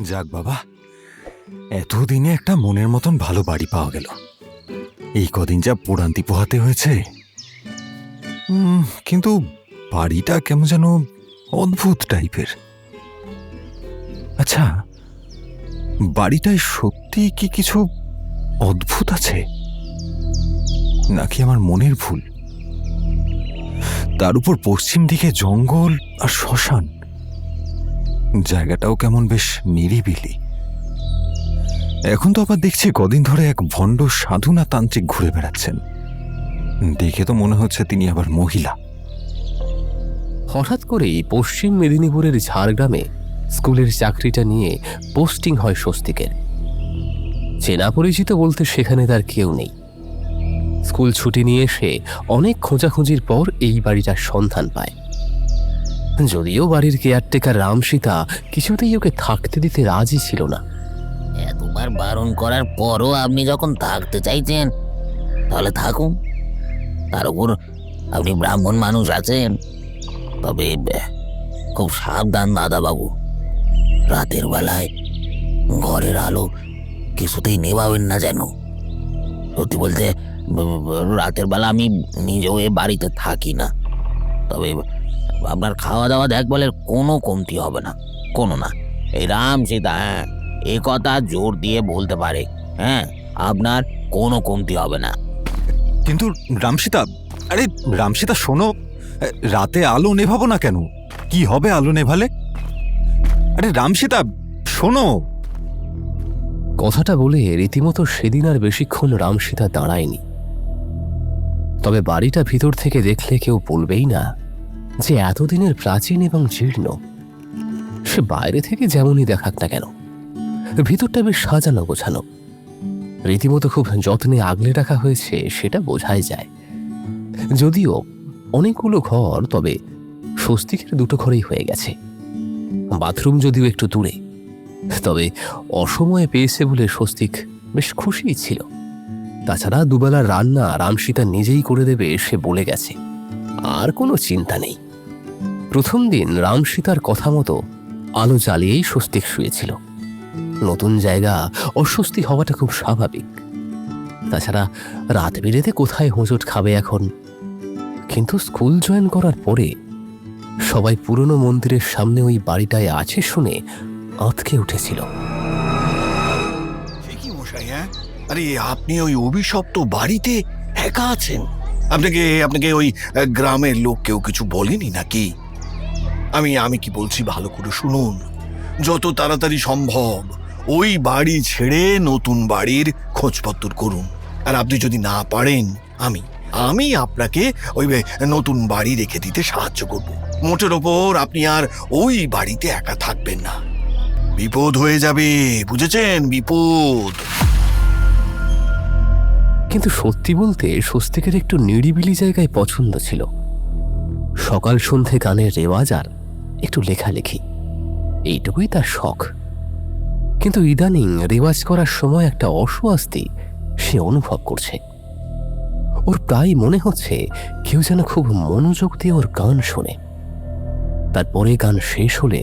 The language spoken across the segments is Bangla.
যাক বাবা, এতদিনে একটা মনের মতন ভালো বাড়ি পাওয়া গেল। এই কদিন যা পোড়ান্তি পোহাতে হয়েছে, কিন্তু বাড়িটা কেমন যেন অদ্ভুত টাইপের। আচ্ছা, বাড়িটায় সত্যি কি কিছু অদ্ভুত আছে, নাকি আমার মনের ভুল? তার উপর পশ্চিম দিকে জঙ্গল আর শ্মশান, জায়গাটাও কেমন বেশ নিরিবিলি। এখন তো আবার দেখছি কদিন ধরে এক ভণ্ড সাধুনা তান্ত্রিক ঘুরে বেড়াচ্ছেন। দেখে তো মনে হচ্ছে তিনি আবার মহিলা। হঠাৎ করেই পশ্চিম মেদিনীপুরের ঝাড়গ্রামে স্কুলের চাকরিটা নিয়ে পোস্টিং হয় স্বস্তিকের। চেনা পরিচিত বলতে সেখানে তার কেউ নেই। স্কুল ছুটি নিয়ে এসে অনেক খোঁজাখুঁজির পর এই বাড়িটার সন্ধান পায়। যদিও বাড়ির কেয়ারটেকার রামসীতা কিছুতেই ওকে থাকতে দিতে রাজি ছিল না। এতবার বারণ করার পরও আপনি যখন থাকতে চাইছেন তাহলে থাকুন। তার উপর আপনি ব্রাহ্মণ মানুষ আছেন। তবে খুব সাবধান দাদাবাবু, রাতের বেলায় ঘরের আলো কিছুতেই নেভাবেন না যেন। সত্যি বলতে রাতের বেলা আমি নিজেও এ বাড়িতে থাকি না। তবে আপনার খাওয়া দাওয়া দেখভালের কোনো কমতি হবে না, কোনো না। এই রামসীতা এ কথা জোর দিয়ে বলতে পারে। হ্যাঁ, আপনার কোনো কমতি হবে না। কিন্তু রামসীতা, আরে রামসীতা শোনো, রাতে আলো নেভাবো না কেন? কি হবে আলো নেভালে? আরে রামসীতা শোনো। কথাটা বলে রীতিমতো সেদিন আর বেশিক্ষণ রামসীতা দাঁড়ায়নি। তবে বাড়িটা ভিতর থেকে দেখলে কেউ বলবেই না যে এতদিনের প্রাচীন এবং জীর্ণ। সে বাইরে থেকে যেমনই দেখাক না কেন, ভিতরটা বেশ সাজানো গোছানো, রীতিমতো খুব যত্নে আগলে রাখা হয়েছে সেটা বোঝাই যায়। যদিও অনেকগুলো ঘর, তবে স্বস্তিকের দুটো ঘরেই হয়ে গেছে। বাথরুম যদিও একটু দূরে, তবে অসময়ে পেয়েছে বলে স্বস্তিক বেশ খুশিই ছিল। তাছাড়া দুবেলার রান্না রামসীতা নিজেই করে দেবে সে বলে গেছে, আর কোনো চিন্তা নেই। প্রথম দিন রামসীতার কথা মতো আলো জ্বালিয়েই স্বস্তিক শুয়েছিল। নতুন জায়গা, অস্বস্তি হওয়াটা খুব স্বাভাবিক। তাছাড়া রাত বিরেতে কোথায় হোঁচট খাবে এখন। কিন্তু স্কুল জয়েন করার পরে সবাই পুরনো মন্দিরের সামনে ওই বাড়িটায় আছে শুনে আঁতকে উঠেছিল। সে কি মশাই? আরে আপনি ওই অভিশপ্ত বাড়িতে একা আছেন? আপনাকে ওই গ্রামের লোক কেউ কিছু বলেনি নাকি? আমি কি বলছি ভালো করে শুনুন। যত তাড়াতাড়ি সম্ভব ওই বাড়ি ছেড়ে নতুন বাড়ির খোঁজপত্র করুন। আর আপনি যদি না পারেন, আমি আপনাকে ওই নতুন বাড়ি রেখে দিতে সাহায্য করব। মোটের ওপর আপনি আর ওই বাড়িতে একা থাকবেন না। বিপদ হয়ে যাবে, বুঝেছেন? বিপদ। কিন্তু সত্যি বলতে স্বস্তিকের একটু নিরিবিলি জায়গায় পছন্দ ছিল। সকাল সন্ধে গানের রেওয়াজ আর একটু লেখালেখি, এইটুকুই তার শখ। কিন্তু ইদানিং রেওয়াজ করার সময় একটা অস্বস্তি সে অনুভব করছে। ওর প্রায় মনে হচ্ছে কেউ যেন খুব মনোযোগ দিয়ে ওর গান শোনে। তারপরে গান শেষ হলে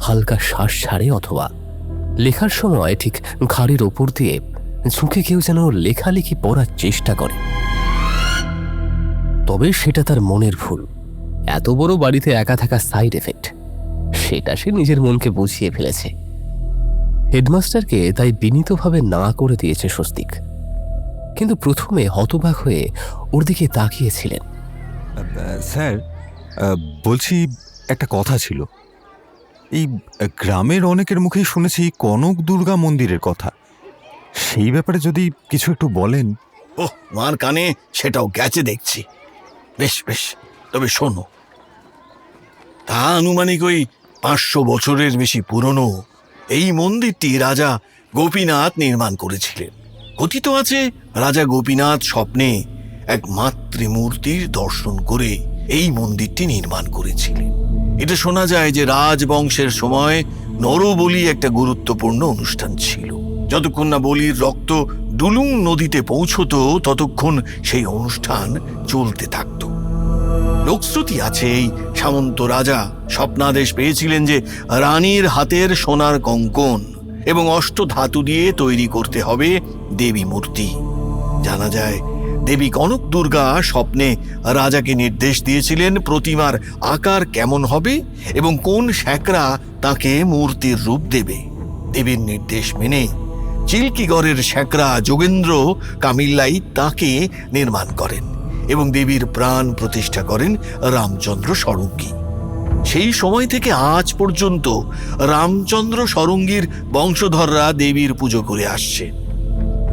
হালকা শ্বাস ছাড়ে, অথবা লেখার সময় ঠিক ঘাড়ের ওপর দিয়ে ঝুঁকে কেউ যেন ওর লেখালেখি পড়ার চেষ্টা করে। তবে সেটা তার মনের ভুল। এত বড় বাড়িতে একা থাকা সাইড এফেক্ট, সেটা সে নিজের মনকে বুঝিয়ে ফেলেছে। হেডমাস্টারকে তাই বিনীতভাবে না করে দিয়েছে স্বস্তিক। কিন্তু প্রথমে হতবাক হয়ে ওর দিকে তাকিয়েছিলেন। স্যার, বলছি একটা কথা ছিল। এই গ্রামের অনেকের মুখেই শুনেছি কনক দুর্গা মন্দিরের কথা। সেই ব্যাপারে যদি কিছু একটু বলেন। ওহ, মার কানে সেটাও গেছে দেখছি। বেশ বেশ, তবে শোনো, তা আনুমানিক ওই 500 বছরের বেশি পুরনো এই মন্দিরটি রাজা গোপীনাথ নির্মাণ করেছিলেন। কথিত আছে রাজা গোপীনাথ স্বপ্নে এক মাতৃমূর্তির দর্শন করে এই মন্দিরটি নির্মাণ করেছিলেন। এটা শোনা যায় যে রাজবংশের সময় নরবলি একটা গুরুত্বপূর্ণ অনুষ্ঠান ছিল। যতক্ষণ না বলির রক্ত ডুলুং নদীতে পৌঁছতো ততক্ষণ সেই অনুষ্ঠান চলতে থাকত। লোকশ্রুতি আছে এই সামন্ত রাজা স্বপ্নাদেশ পেয়েছিলেন যে রানীর হাতের সোনার কঙ্কন এবং অষ্টধাতু দিয়ে তৈরি করতে হবে দেবী মূর্তি। জানা যায় দেবী কনক দুর্গা স্বপ্নে রাজাকে নির্দেশ দিয়েছিলেন প্রতিমার আকার কেমন হবে এবং কোন শ্যাকরা তাকে মূর্তির রূপ দেবে। দেবীর নির্দেশ মেনে চিল্কিগড়ের শ্যাকরা যোগেন্দ্র কামিল্লাই তাকে নির্মাণ করেন এবং দেবীর প্রাণ প্রতিষ্ঠা করেন রামচন্দ্র ষড়ঙ্গী। সেই সময় থেকে আজ পর্যন্ত রামচন্দ্র ষড়ঙ্গীর বংশধররা দেবীর পুজো করে আসছে।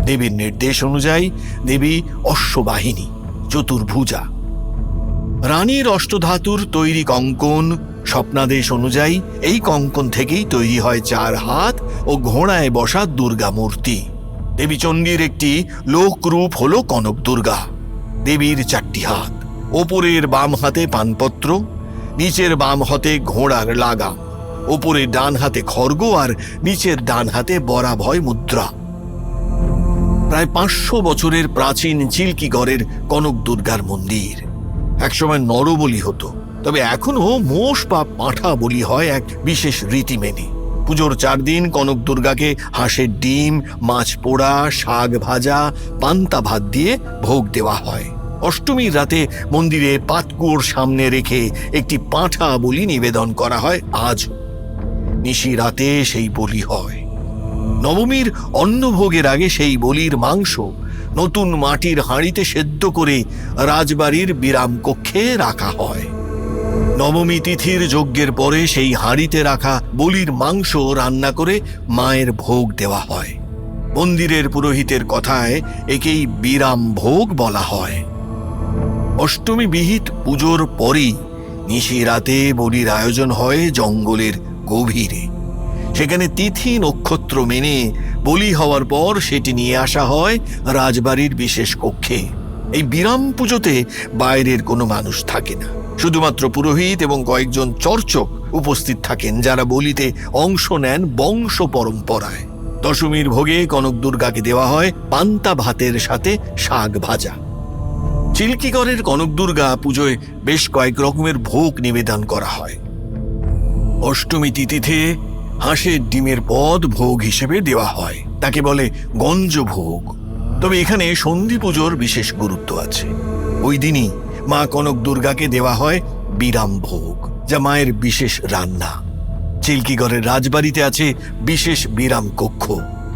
দেবীর নির্দেশ অনুযায়ী দেবী অশ্ববাহিনী, চতুর্ভুজা। রানীর অষ্টধাতুর তৈরি কঙ্কন স্বপ্নাদেশ অনুযায়ী এই কঙ্কন থেকেই তৈরি হয় 4 হাত ও ঘোড়ায় বসা দুর্গা মূর্তি। দেবী চণ্ডীর একটি লোকরূপ হল কনক দুর্গা। দেবীর 4টি হাত, ওপরের বাম হাতে পানপত্র, নিচের বাম হাতে ঘোড়ার লাগাম, ওপরে ডান হাতে খড়গ আর নিচের ডান হাতে বরাভয় মুদ্রা। প্রায় 500 বছরের প্রাচীন চিল্কিগড়ের কনক দুর্গার মন্দির। একসময় নরবলি হতো, তবে এখনো মোষ বা পাঁঠা বলি হয় এক বিশেষ রীতি মেনে। পুজোর 4 দিন কনক দুর্গাকে হাঁসের ডিম, মাছ পোড়া, শাক ভাজা, পান্তা ভাত দিয়ে ভোগ দেওয়া হয়। অষ্টমীর রাতে মন্দিরে পাতকুয়োর সামনে রেখে একটি পাঁঠা বলি নিবেদন করা হয়। আজ নিশি রাতে সেই বলি হয়। নবমীর অন্নভোগের আগে সেই বলির মাংস নতুন মাটির হাঁড়িতে সেদ্ধ করে রাজবাড়ির বিরাম কক্ষে রাখা হয়। নবমী তিথির যজ্ঞের পরে সেই হাঁড়িতে রাখা বলির মাংস রান্না করে মায়ের ভোগ দেওয়া হয়। মন্দিরের পুরোহিতের কথায় একেই বিরাম ভোগ বলা হয়। অষ্টমী বিহিত পুজোর পরেই নিশি রাতে বলির আয়োজন হয় জঙ্গলের গভীরে। সেখানে তিথি নক্ষত্র মেনে বলি হওয়ার পর সেটি নিয়ে আসা হয় রাজবাড়ির বিশেষ কক্ষে। এই বিরাম পুজোতে বাইরের কোনো মানুষ থাকে না, শুধুমাত্র পুরোহিত এবং কয়েকজন চর্চক উপস্থিত থাকেন, যারা বলিতে অংশ নেন বংশ পরম্পরায়। দশমীর ভোগে কনক দুর্গাকে দেওয়া হয় পান্তা ভাতের সাথে শাক ভাজা। চিল্কিগড়ের কনক দুর্গা পুজোয় বেশ কয়েক রকমের ভোগ নিবেদন করা হয়। অষ্টমী তিথিতে হাঁসের ডিমের পদ ভোগ হিসেবে দেওয়া হয়, তাকে বলে গঞ্জ ভোগ। তবে এখানে সন্ধি পুজোর বিশেষ গুরুত্ব আছে। ওই দিনই মা কনক দুর্গাকে দেওয়া হয় বিরাম ভোগ, যা মায়ের বিশেষ রান্না। চিল্কিগড়ের রাজবাড়িতে আছে বিশেষ বিরাম কক্ষ।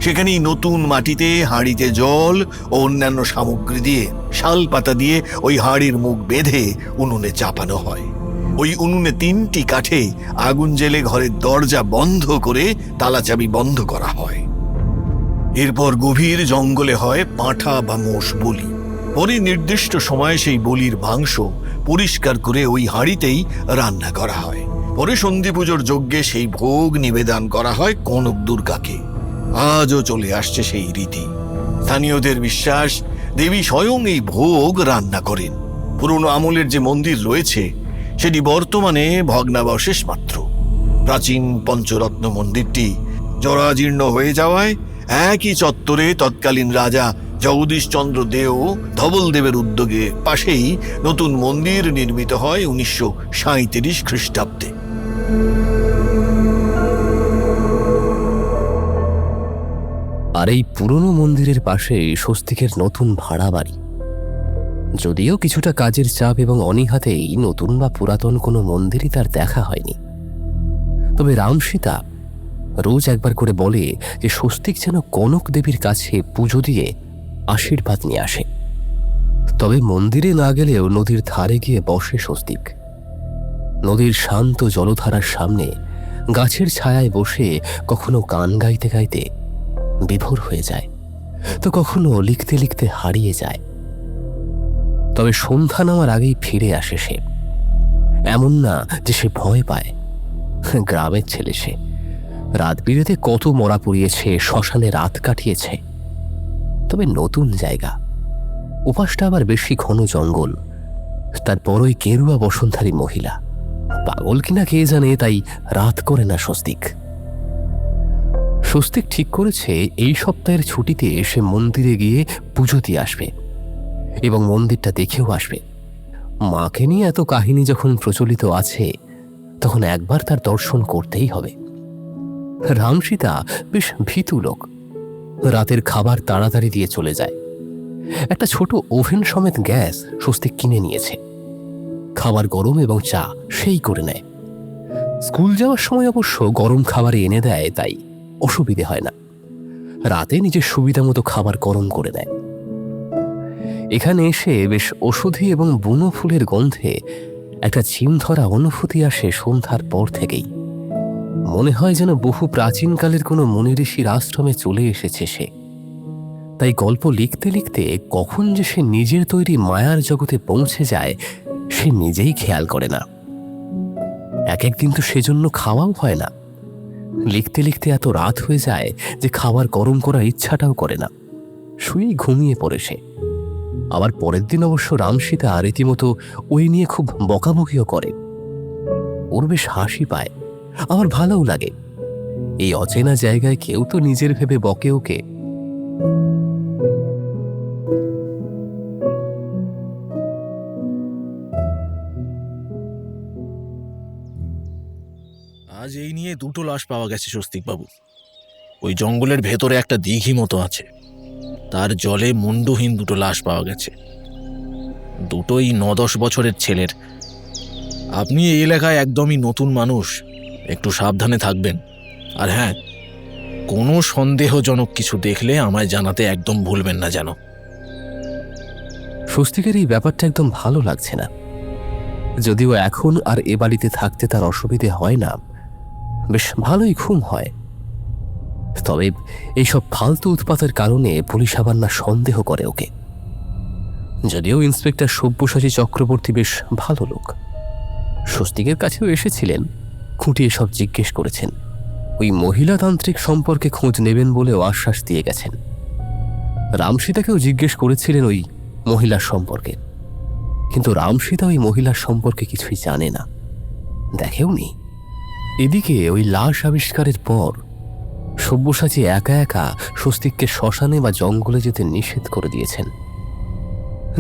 সেখানেই নতুন মাটিতে হাঁড়িতে জল ও অন্যান্য সামগ্রী দিয়ে শাল পাতা দিয়ে ওই হাঁড়ির মুখ বেঁধে উনুনে চাপানো হয়। ওই উনুনে 3টি কাঠে আগুন জ্বেলে ঘরের দরজা বন্ধ করে তালাচাবি বন্ধ করা হয়। এরপর গভীর জঙ্গলে হয় পাঁঠা বা মোষ বলি। পরে নির্দিষ্ট সময়ে সেই বলির মাংস পরিষ্কার করে ওই হাঁড়িতেই রান্না করা হয়। পরে সন্ধি পুজোর যজ্ঞে সেই ভোগ নিবেদন করা হয় কনক দুর্গাকে। আজও চলে আসছে সেই রীতি। স্থানীয়দের বিশ্বাস দেবী স্বয়ং এই ভোগ রান্না করেন। পুরনো আমলের যে মন্দির রয়েছে সেটি বর্তমানে ভগ্নাবশেষ মাত্র। প্রাচীন পঞ্চরত্ন মন্দিরটি জরাজীর্ণ হয়ে যাওয়ায় একই চত্বরে তৎকালীন রাজা জগদীশচন্দ্র দেও ধবলদেবের উদ্যোগে পাশেই নতুন মন্দির নির্মিত হয় 1937 খ্রিস্টাব্দে। আর এই পুরনো মন্দিরের পাশে স্বস্তিকের নতুন ভাড়া বাড়ি। যদিও কিছুটা কাজের চাপ এবং অনীহাতেই নতুন বা পুরাতন কোনো মন্দিরই তার দেখা হয়নি, তবে রামসীতা রোজ একবার করে বলে যে স্বস্তিক যেন কনক দেবীর কাছে পুজো দিয়ে আশীর্বাদ নিয়ে আসে। তবে মন্দিরে না গেলেও নদীর ধারে গিয়ে বসে স্বস্তিক। নদীর শান্ত জলধারার সামনে গাছের ছায়ায় বসে কখনো গান গাইতে গাইতে বিভোর হয়ে যায়, তো কখনো লিখতে লিখতে হারিয়ে যায়। তবে সন্ধ্যা নামার আগেই ফিরে আসে সে। এমন না যে সে ভয় পায়। গ্রামের ছেলে সে, রাত বিরেতে কত মরা পুড়িয়েছে, শ্মশানে রাত কাটিয়েছে। তবে নতুন জায়গা, উপাসটা আবার বেশি ঘন জঙ্গল, তারপরই কেরুয়া বসনধারী মহিলা। পাগল কিনা কে জানে, তাই রাত করে না স্বস্তিক। স্বস্তিক ঠিক করেছে এই সপ্তাহের ছুটিতে সে মন্দিরে গিয়ে পুজো দিয়ে আসবে এবং মন্দিরটা দেখেও আসবে। মাকে নিয়ে এত কাহিনী যখন প্রচলিত আছে, তখন একবার তার দর্শন করতেই হবে। রামসীতা বেশ ভীতু লোক। রাতের খাবার তাড়াতাড়ি দিয়ে চলে যায়। একটা ছোট ওভেন সমেত গ্যাস স্বস্তিক কিনে নিয়েছে। খাবার গরম এবং চা সেই করে নেয়। স্কুল যাওয়ার সময় অবশ্য গরম খাবার এনে দেয়, তাই অসুবিধে হয় না। রাতে নিজের সুবিধা মতো খাবার গরম করে নেয়। এখানে এসে বেশ ওষুধি এবং বুনো ফুলের গন্ধে একটা ঝিম ধরা অনুভূতি আসে সন্ধ্যার পর থেকেই। মনে হয় যেন বহু প্রাচীনকালের কোনো মুনি ঋষির আশ্রমে চলে এসেছে সে। তাই গল্প লিখতে লিখতে কখন যে সে নিজের তৈরি মায়ার জগতে পৌঁছে যায় সে নিজেই খেয়াল করে না। এক একদিন তো সেজন্য খাওয়াও হয় না। লিখতে লিখতে এত রাত হয়ে যায় যে খাবার গরম করার ইচ্ছাটাও করে না, শুয়েই ঘুমিয়ে পড়ে সে। আবার পরের দিন অবশ্য রামসীতা রীতিমতো ওই নিয়ে খুব বকাবকিও করে। ওর বেশ হাসি পায়, আবার ভালোও লাগে। এই অচেনা জায়গায় কেউ তো নিজের ভেবে বকে ওকে। আজ এই নিয়ে দুটো লাশ পাওয়া গেছে স্বস্তিক বাবু। ওই জঙ্গলের ভেতরে একটা দিঘি মতো আছে, তার জলে মুন্ডুহীন দুটো লাশ পাওয়া গেছে। দুটোই 9-10 বছরের ছেলের। আপনি এই এলাকায় একদমই নতুন মানুষ, একটু সাবধানে থাকবেন। আর হ্যাঁ, কোনো সন্দেহজনক কিছু দেখলে আমায় জানাতে একদম ভুলবেন না যেন। স্বস্তিকের এই ব্যাপারটা একদম ভালো লাগছে না। যদিও এখন আর এ বাড়িতে থাকতে তার অসুবিধে হয় না, বেশ ভালোই ঘুম হয়। তবে এইসব ফালতু উৎপাতের কারণে পুলিশ আবার না সন্দেহ করে ওকে। যদিও ইন্সপেক্টর সব্যসাচী চক্রবর্তী বেশ ভালো লোক, স্বস্তিকের কাছেও এসেছিলেন, খুঁটিয়ে সব জিজ্ঞেস করেছেন। ওই মহিলাতান্ত্রিক সম্পর্কে খোঁজ নেবেন বলেও আশ্বাস দিয়ে গেছেন। রামসীতাকেও জিজ্ঞেস করেছিলেন ওই মহিলার সম্পর্কে, কিন্তু রামসীতা ওই মহিলার সম্পর্কে কিছুই জানে না, দেখেও নি। এদিকে ওই লাশ আবিষ্কারের পর সব্যসাচী একা একা স্বস্তিককে শ্মশানে বা জঙ্গলে যেতে নিষেধ করে দিয়েছেন।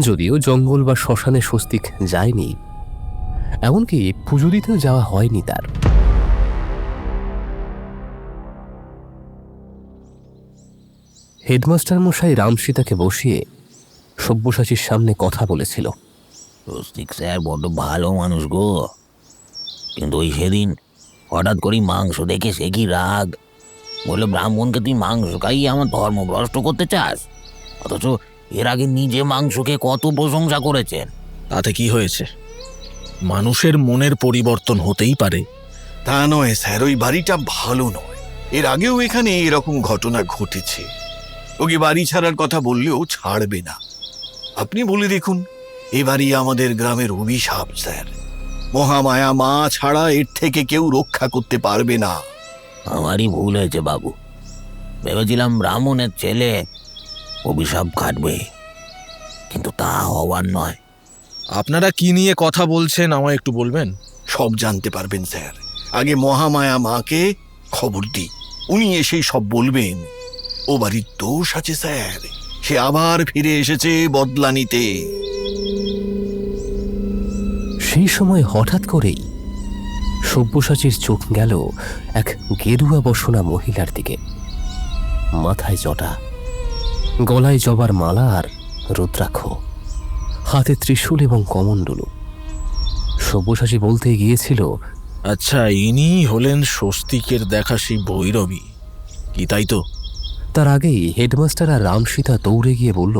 যদিও জঙ্গল বা শ্মশানে স্বস্তিক যায়নি, এমনকি পুজো দিতেও যাওয়া হয়নি তার। হেডমাস্টার মশাই রামসীতাকে বসিয়ে সব্যসাচীর সামনে কথা বলেছিল। স্বস্তিক স্যার বড্ড ভালো মানুষ গো, কিন্তু ওই সেদিন হঠাৎ করেই মাংস দেখে সে কি রাগ। বললো, ব্রাহ্মণকে তুই মাংস খাইয়ে আমার ধর্ম ভ্রষ্ট করতে চাস? অথচ এর আগে নিজে মাংসকে কত প্রশংসা করেছেন। তাতে কি হয়েছে? মানুষের মনের পরিবর্তন হতেই পারে। তা নয় স্যার, ওই বাড়িটা ভালো নয়। এর আগেও এখানে এরকম ঘটনা ঘটেছে। ওকে বাড়ি ছাড়ার কথা বললেও ছাড়বে না। আপনি বলে দেখুন, এ বাড়ি আমাদের গ্রামের অভিশাপ স্যার। মহামায়া মা ছাড়া এর থেকে কেউ রক্ষা করতে পারবে না। আমারই ভুল হয়েছে বাবু, ভেবেছিলাম ব্রাহ্মণের ছেলে অভিশাপ কাটবে, কিন্তু তা হওয়ার নয়। আপনারা কি নিয়ে কথা বলছেন আমায় একটু বলবেন? সব জানতে পারবেন স্যার। আগে মহামায়া মাকে খবর দিই, উনি এসেই সব বলবেন। ও বাড়ির দোষ আছে স্যার, সে আবার ফিরে এসেছে বদলা নিতে। সেই সময় হঠাৎ করেই সব্যসাচীর চোখ গেল এক গেরুয়া বসনা মহিলার দিকে। মাথায় জটা, গলায় জবার মালা আর রুদ্রাক্ষ, হাতে ত্রিশূল এবং কমণ্ডলু। সব্যসাচী বলতে গিয়েছিল, আচ্ছা, ইনি হলেন স্বস্তিকের দেখা সেই ভৈরবী, কি তাই তো? তার আগেই হেডমাস্টার আর রামসীতা দৌড়ে গিয়ে বলল,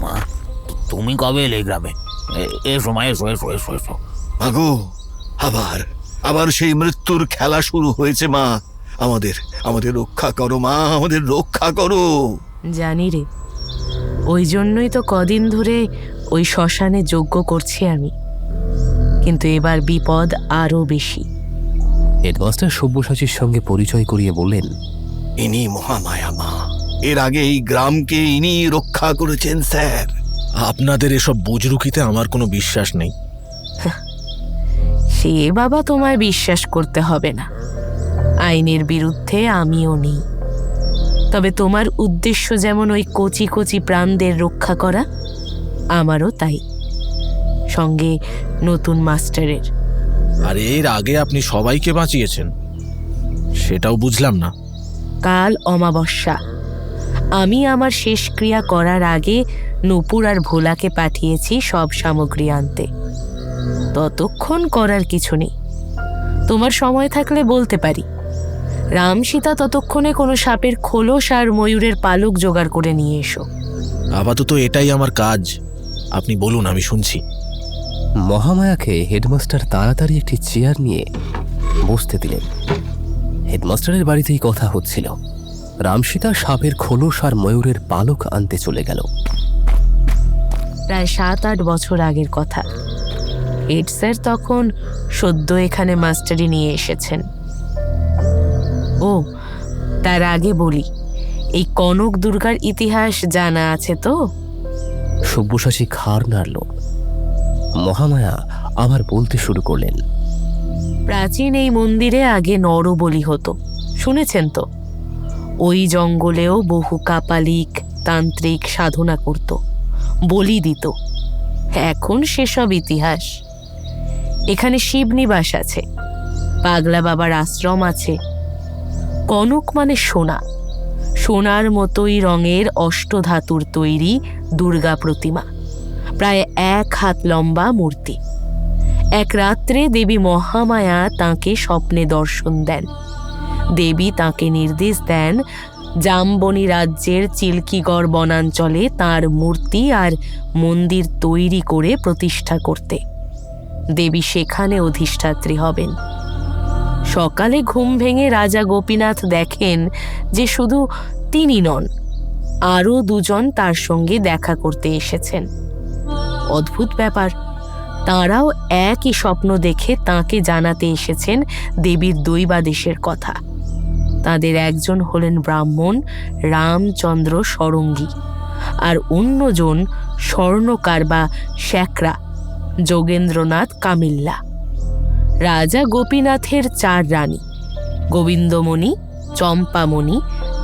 মা, তুমি কবে এলে গ্রামে? এ সময় এসো এসো এসো এসো। মাগো, আবার আবার সেই মৃত্যুর খেলা শুরু হয়েছে। মা, আমাদের আমাদের রক্ষা করো মা, আমাদের রক্ষা করো। জানি রে, ওই জন্যই তো কদিন ধরে ওই শ্মশানে যজ্ঞ করছি আমি, কিন্তু এবার বিপদ আরো বেশি। হেডমাস্টার সব্যসাচীর সঙ্গে পরিচয় করিয়ে বললেন, ইনি মহামায়া মা। এর আগে এই গ্রামকে ইনি রক্ষা করেছেন স্যার। আপনাদের এসব বুজরুকিতে আমার কোনো বিশ্বাস নেই। সে বাবা তোমায় বিশ্বাস করতে হবে না, আইনের বিরুদ্ধে আমিও নেই। তবে তোমার উদ্দেশ্য যেমন ওই কচি কচি প্রাণদের রক্ষা করা, আমারও তাই। সঙ্গে নতুন মাস্টারের। আর এর আগে আপনি সবাইকে বাঁচিয়েছেন, সেটাও বুঝলাম না। কাল অমাবস্যা। আমি আমার শেষ ক্রিয়া করার আগে নূপুর আর ভোলাকে পাঠিয়েছি সব সামগ্রী আনতে। ততক্ষণ করার কিছু নেই, তোমার সময় থাকলে বলতে পারি। রাম সীতা ততক্ষণে কোনো সাপের খোলস আর ময়ূরের পালক জোগাড় করে নিয়ে এসো। আপাতত এটাই আমার কাজ, আপনি বলুন, আমি শুনছি। মহামায়াকে হেডমাস্টার তাড়াতাড়ি একটি চেয়ার নিয়ে বসতে দিলেন। হেডমাস্টারের বাড়িতেই কথা হচ্ছিল। রামসীতা সাপের খোলস আর ময়ূরের পালক আনতে চলে গেল। প্রায় 7-8 বছর আগের কথা। হেড স্যার তখন সদ্য এখানে মাস্টারি নিয়ে এসেছেন। ও, তার আগে বলি, এই কনক দুর্গার ইতিহাস জানা আছে তো? সব্যসাচী ঘাড় নাড়ল। মহামায়া আবার বলতে শুরু করলেন। প্রাচীন এই মন্দিরে আগে নরবলি হতো, শুনেছেন তো? ওই জঙ্গলেও বহু কাপালিক তান্ত্রিক সাধনা করত, বলি দিত। এখন সেসব ইতিহাস। এখানে শিবনিবাস আছে, পাগলা বাবার আশ্রম আছে। কনক মানে সোনা, সোনার মতোই রঙের অষ্টধাতুর তৈরি দুর্গা প্রতিমা, প্রায় 1 হাত লম্বা মূর্তি। এক রাত্রে দেবী মহামায়া তাঁকে স্বপ্নে দর্শন দেন। দেবী তাঁকে নির্দেশ দেন জামবনি রাজ্যের চিল্কিগড় বনাঞ্চলে তাঁর মূর্তি আর মন্দির তৈরি করে প্রতিষ্ঠা করতে। দেবী সেখানে অধিষ্ঠাত্রী হবেন। সকালে ঘুম ভেঙে রাজা গোপীনাথ দেখেন যে শুধু তিনি নন, আরও 2 জন তার সঙ্গে দেখা করতে এসেছেন। অদ্ভুত ব্যাপার, তাঁরাও একই স্বপ্ন দেখে তাঁকে জানাতে এসেছেন দেবীর দৈবাদেশের কথা। তাদের একজন হলেন ব্রাহ্মণ রামচন্দ্র সরঙ্গী, আর অন্যজন স্বর্ণকার বা শ্যাকরা যোগেন্দ্রনাথ কামিল্লা। রাজা গোপীনাথের 4 রানী, গোবিন্দমণি, চম্পামণি,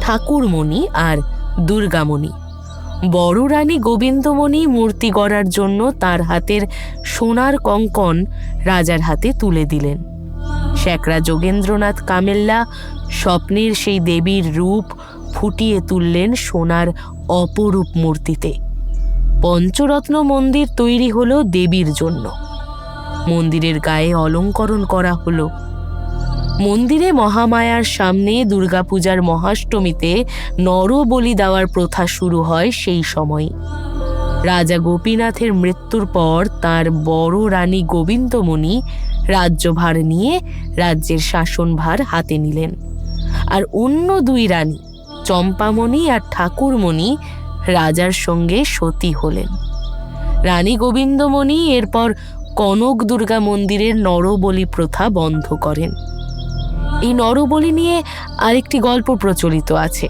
ঠাকুরমণি আর দুর্গামণি। বড় রানী গোবিন্দমণি মূর্তি গড়ার জন্য তার হাতের সোনার কঙ্কণ রাজার হাতে তুলে দিলেন। শ্যাকরা যোগেন্দ্রনাথ কামেল্লা স্বপ্নের সেই দেবীর রূপ ফুটিয়ে তুললেন সোনার অপরূপ মূর্তিতে। পঞ্চরত্ন মন্দির তৈরি হলো দেবীর জন্য। মন্দিরের গায়ে অলঙ্করণ করা হলো। মন্দিরে মহামায়ার সামনে দুর্গাপূজার মহাষ্টমীতে নরবলি দেওয়ার প্রথা শুরু হয় সেই সময়। রাজা গোপীনাথের মৃত্যুর পর তার বড় রানী গোবিন্দমণি রাজ্যভার নিয়ে রাজ্যের শাসনভার হাতে নিলেন, আর অন্য 2 রানী চম্পামণি আর ঠাকুরমণি রাজার সঙ্গে সতী হলেন। রানী গোবিন্দমণি এরপর কনক দুর্গা মন্দিরের নরবলি প্রথা বন্ধ করেন। এই নরবলি নিয়ে আরেকটি গল্প প্রচলিত আছে।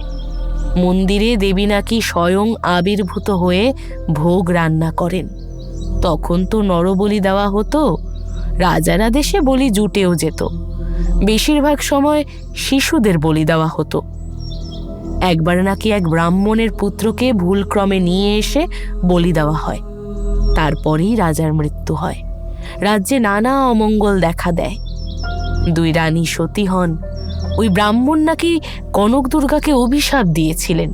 মন্দিরে দেবী নাকি স্বয়ং আবির্ভূত হয়ে ভোগ রান্না করেন। তখন তো নরবলি দেওয়া হতো, রাজার আদেশে বলি জুটেও যেত। বেশিরভাগ সময় শিশুদের বলি দেওয়া হতো। একবার নাকি এক ব্রাহ্মণের পুত্রকে ভুলক্রমে নিয়ে এসে বলি দেওয়া হয়। তারপরেই রাজার মৃত্যু হয়। রাজ্যে নানা অমঙ্গল দেখা দেয়। 2 রানী সতী হন। ওই ব্রাহ্মণ নাকি কনক দুর্গাকে অভিশাপ দিয়েছিলেন,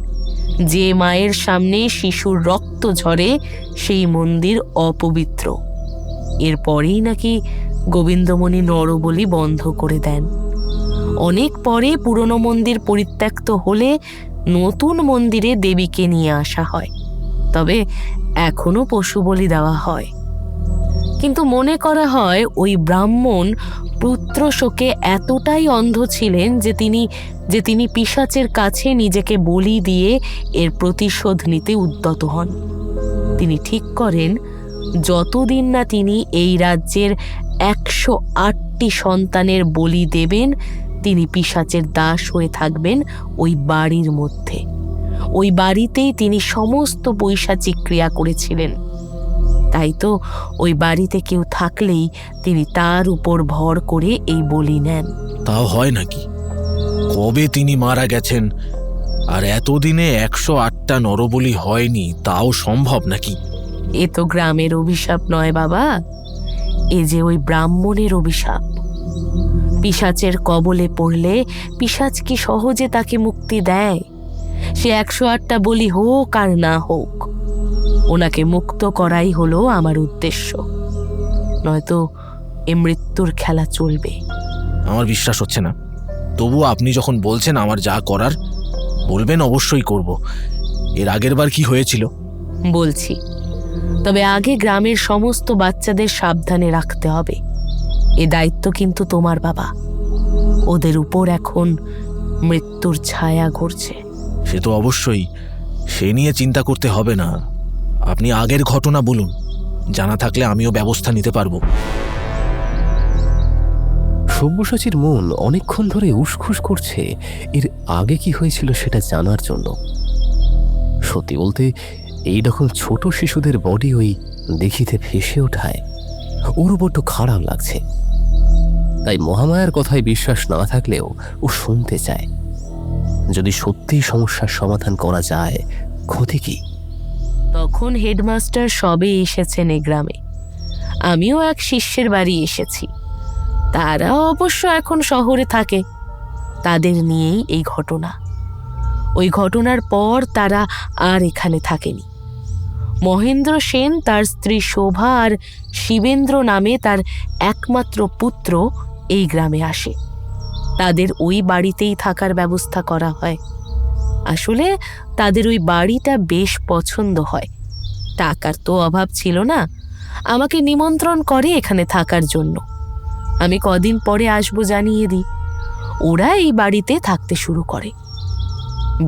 যে মায়ের সামনে শিশুর রক্ত ঝরে সেই মন্দির অপবিত্র। এরপরেই নাকি গোবিন্দমণি নরবলি বন্ধ করে দেন। অনেক পরে পুরনো মন্দির পরিত্যক্ত হলে নতুন মন্দিরে দেবীকে নিয়ে আসা হয়। তবে এখনো পশু বলি দেওয়া হয়। কিন্তু মনে করা হয় ওই ব্রাহ্মণ পুত্র শোকে এতটাই অন্ধ ছিলেন যে তিনি পিশাচের কাছে নিজেকে বলি দিয়ে এর প্রতিশোধ নিতে উদ্যত হন। তিনি ঠিক করেন যতদিন না তিনি এই রাজ্যের 108টি সন্তানের বলি দেবেন, তিনি পিশাচের দাস হয়ে থাকবেন ওই বাড়ির মধ্যে। ওই বাড়িতেই তিনি সমস্ত পৈশাচিক ক্রিয়া করেছিলেন। তাই তো ওই বাড়িতে কেউ থাকলেই তিনি তার উপর ভর করে এই বলি নেন। তাও হয় নাকি? কবে তিনি মারা গেছেন আর এতদিনে 108টা নরবলি হয়নি, তাও সম্ভব নাকি? এ তো গ্রামের অভিশাপ নয় বাবা, এ যে ওই ব্রাহ্মণের অভিশাপ। পিশাচের কবলে পড়লে পিশাচ কি সহজে তাকে মুক্তি দেয়? সে 108টা বলি হোক আর না হোক, ওনাকে মুক্ত করাই হলো আমার উদ্দেশ্য, নয়তো এ মৃত্যুর খেলা চলবে। আমার বিশ্বাস হচ্ছে না, তবু আপনি যখন বলছেন আমার যা করার বলবেন অবশ্যই করব। এর আগের বার কি হয়েছিল? বলছি, তবে আগে গ্রামের সমস্ত বাচ্চাদের সাবধানে রাখতে হবে। এ দায়িত্ব কিন্তু তোমার বাবা, ওদের উপর এখন মৃত্যুর ছায়া ঘুরছে। সে তো অবশ্যই, সে নিয়ে চিন্তা করতে হবে না। আপনি আগের ঘটনা বলুন, জানা থাকলে আমিও ব্যবস্থা নিতে পারবো। সব্যসাচীর মন অনেকক্ষণ ধরে উসখুস করছে এর আগে কি হয়েছিল সেটা জানার জন্য। সত্যি বলতে এইরকম ছোট শিশুদের বডি ওই দেখিতে ভেসে ওঠায় ওর বড্ড খারাপ লাগছে। তাই মহামায়ার কথায় বিশ্বাস না থাকলেও ও শুনতে চায়। যদি সত্যিই সমস্যার সমাধান করা যায়, ক্ষতি কি? তখন হেডমাস্টার সবে এসেছেন এ গ্রামে। আমিও এক শিষ্যের বাড়ি এসেছি, তারা অবশ্য এখন শহরে থাকে। তাদের নিয়েই এই ঘটনা। ওই ঘটনার পর তারা আর এখানে থাকেনি। মহেন্দ্র সেন, তার স্ত্রী শোভা আর শিবেন্দ্র নামে তার একমাত্র পুত্র এই গ্রামে আসে। তাদের ওই বাড়িতেই থাকার ব্যবস্থা করা হয়। আসলে তাদের ওই বাড়িটা বেশ পছন্দ হয়। টাকার তো অভাব ছিল না, আমাকে নিমন্ত্রণ করে এখানে থাকার জন্য। আমি কদিন পরে আসবো জানিয়ে দিই। ওরা এই বাড়িতে থাকতে শুরু করে।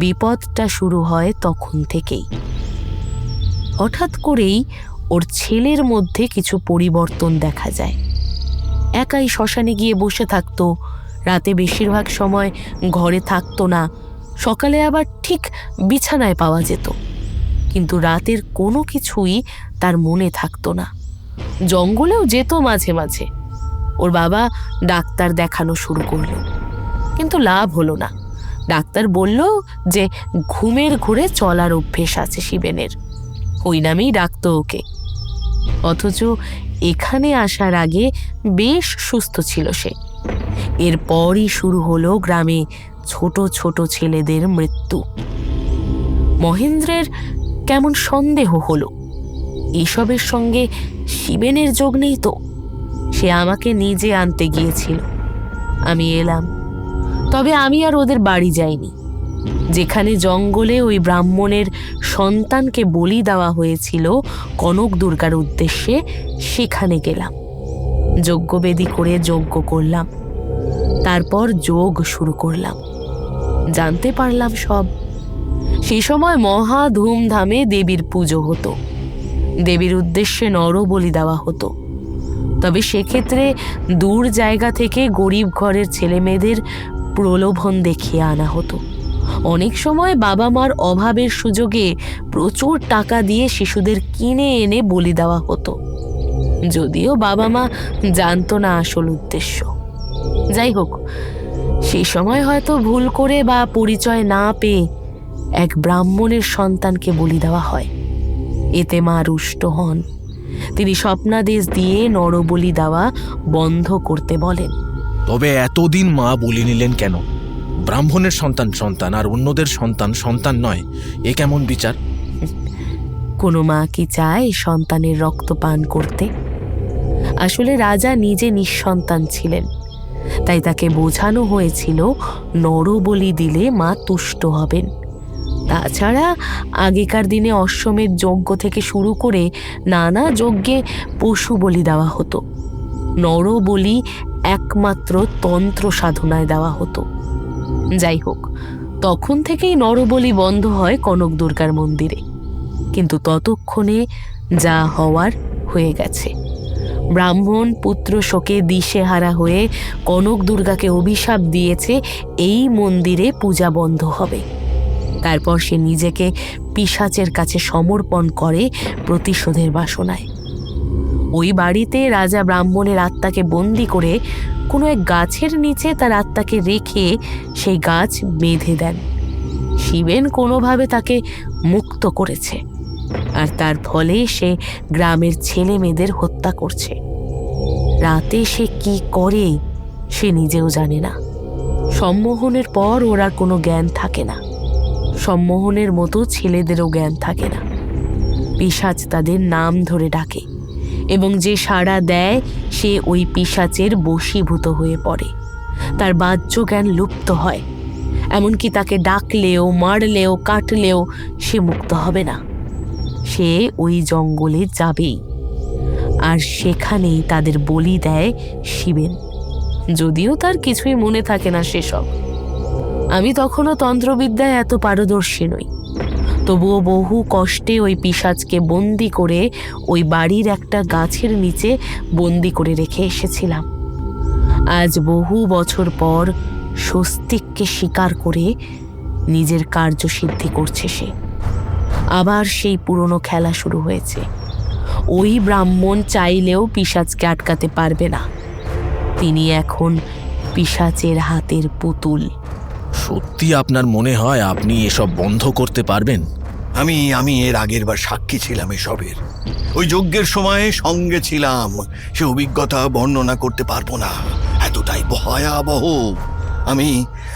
বিপদটা শুরু হয় তখন থেকেই। হঠাৎ করেই ওর ছেলের মধ্যে কিছু পরিবর্তন দেখা যায়। একাই শ্মশানে গিয়ে বসে থাকতো, রাতে বেশিরভাগ সময় ঘরে থাকতো না, সকালে আবার ঠিক বিছানায় পাওয়া যেত। কিন্তু রাতের কোনো কিছুই তার মনে থাকতো না। জঙ্গলেও যেত মাঝে মাঝে। ওর বাবা ডাক্তার দেখানো শুরু করলো, কিন্তু লাভ হলো না। ডাক্তার বলল যে ঘুমের ঘোরে চলার অভ্যেস আছে শিবেনের, ওই নামেই ডাকতো ওকে। অথচ এখানে আসার আগে বেশ সুস্থ ছিল সে। এরপরই শুরু হলো গ্রামে ছোট ছোট ছেলেদের মৃত্যু। মহেন্দ্রের কেমন সন্দেহ হলো, এসবের সঙ্গে শিবেনের যোগ নেই তো। সে আমাকে নিজে আনতে গিয়েছিল, আমি এলাম। তবে আমি আর ওদের বাড়ি যাইনি। যেখানে জঙ্গলে ওই ব্রাহ্মণের সন্তানকে বলি দেওয়া হয়েছিল কনক দুর্গার উদ্দেশ্যে, সেখানে গেলাম। যজ্ঞবেদী করে যজ্ঞ করলাম, তারপর যোগ শুরু করলাম। জানতে পারলাম সব। সেই সময় মহা ধুমধামে দেবীর পুজো হতো। দেবীর উদ্দেশ্যে নরবলি দেওয়া হতো। তবে সেক্ষেত্রে দূর জায়গা থেকে গরিব ঘরের ছেলে মেয়েদের প্রলোভন দেখিয়ে আনা হতো। অনেক সময় বাবা মার অভাবের সুযোগে প্রচুর টাকা দিয়ে শিশুদের কিনে এনে বলি দেওয়া হতো, যদিও বাবা মা জানতো না আসল উদ্দেশ্য। যাই হোক, সেই সময় হয়তো ভুল করে বা পরিচয় না পেয়ে এক ব্রাহ্মণের সন্তানকে বলি দেওয়া হয়। এতে মা রুষ্ট হন। তিনি স্বপ্নাদেশ দিয়ে নরবলি দেওয়া বন্ধ করতে বলেন। তবে এতদিন মা বলে নিলেন কেন? ব্রাহ্মণের সন্তান সন্তান আর অন্যদের সন্তান সন্তান নয়, এ কেমন বিচার? কোনো মা কি চায় সন্তানের রক্ত পান করতে? আসলে রাজা নিজে নিঃসন্তান ছিলেন, তাই তাকে বোঝানো হয়েছিল নরবলি দিলে মা তুষ্ট হবেন। তাছাড়া আগেকার দিনে অশ্বমেধ যজ্ঞ থেকে শুরু করে নানা যজ্ঞে পশু বলি দেওয়া হতো। নরবলি একমাত্র তন্ত্র সাধনায় দেওয়া হতো। যাই হোক, তখন থেকেই নরবলি বন্ধ হয় কনক দুর্গার মন্দিরে। কিন্তু ততক্ষণে যা হওয়ার হয়ে গেছে। ব্রাহ্মণ পুত্র শোকে দিশেহারা হয়ে কনক দুর্গাকে অভিশাপ দিয়েছে এই মন্দিরে পূজা বন্ধ হবে। তারপর সে নিজেকে পিশাচের কাছে সমর্পণ করে প্রতিশোধের বাসনায়। ওই বাড়িতে রাজা ব্রাহ্মণের আত্মাকে বন্দি করে কোনো এক গাছের নিচে তার আত্মাকে রেখে সেই গাছ বেঁধে দেন। শিবেন কোনোভাবে তাকে মুক্ত করেছে। আর তার ফলে সে গ্রামের ছেলে মেয়েদের হত্যা করছে। রাতে সে কি করে সে নিজেও জানে না। সম্মোহনের পর ওর আর কোনো জ্ঞান থাকে না। সম্মোহনের মতো ছেলেদেরও জ্ঞান থাকে না। পিশাচ তাদের নাম ধরে ডাকে এবং যে সাড়া দেয় সে ওই পিশাচের বশীভূত হয়ে পড়ে। তার বাহ্য জ্ঞান লুপ্ত হয়। এমনকি তাকে ডাকলেও, মারলেও, কাটলেও সে মুক্ত হবে না। সে ওই জঙ্গলে যাবেই, আর সেখানেই তাদের বলি দেয় শিবেন। যদিও তার কিছুই মনে থাকে না সেসব। আমি তখনও তন্ত্রবিদ্যায় এত পারদর্শী নই, তবুও বহু কষ্টে ওই পিশাচকে বন্দি করে ওই বাড়ির একটা গাছের নিচে বন্দি করে রেখে এসেছিলাম। আজ বহু বছর পর স্বস্তিককে স্বীকার করে নিজের কার্যসিদ্ধি করছে সে। আবার সেই পুরনো খেলা শুরু হয়েছে। ওই ব্রাহ্মণ চাইলেও পিশাচকে আটকাতে পারবে না। তিনি এখন পিশাচের হাতের পুতুল। সত্যি আপনার মনে হয় আপনি এসব বন্ধ করতে পারবেন? আমি এর আগের বার সাক্ষী ছিলাম এসবের। ওই যজ্ঞের সময় সঙ্গে ছিলাম। সে অভিজ্ঞতা বর্ণনা করতে পারবো না, এতটাই ভয়াবহ।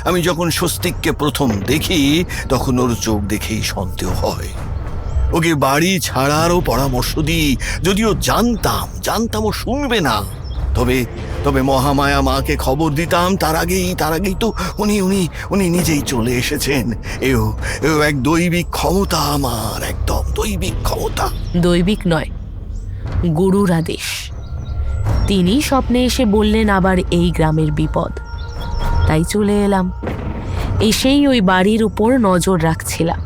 আমি যখন স্বস্তিককে প্রথম দেখি তখন ওর চোখ দেখেই সন্দেহ হয়। ওকে বাড়ি ছাড়ারও পরামর্শ দিই, যদিও জানতাম ও শুনবে না। তবে মহামায়া মাকে খবর দিতাম। তার আগেই তো উনি নিজেই চলে এসেছেন। এও এক দৈবিক ক্ষমতা, আমার একদম দৈবিক ক্ষমতা। দৈবিক নয়, গুরুর আদেশ। তিনি স্বপ্নে এসে বললেন আবার এই গ্রামের বিপদ। তাই চলে এলাম। এসেই ওই বাড়ির উপর নজর রাখছিলাম।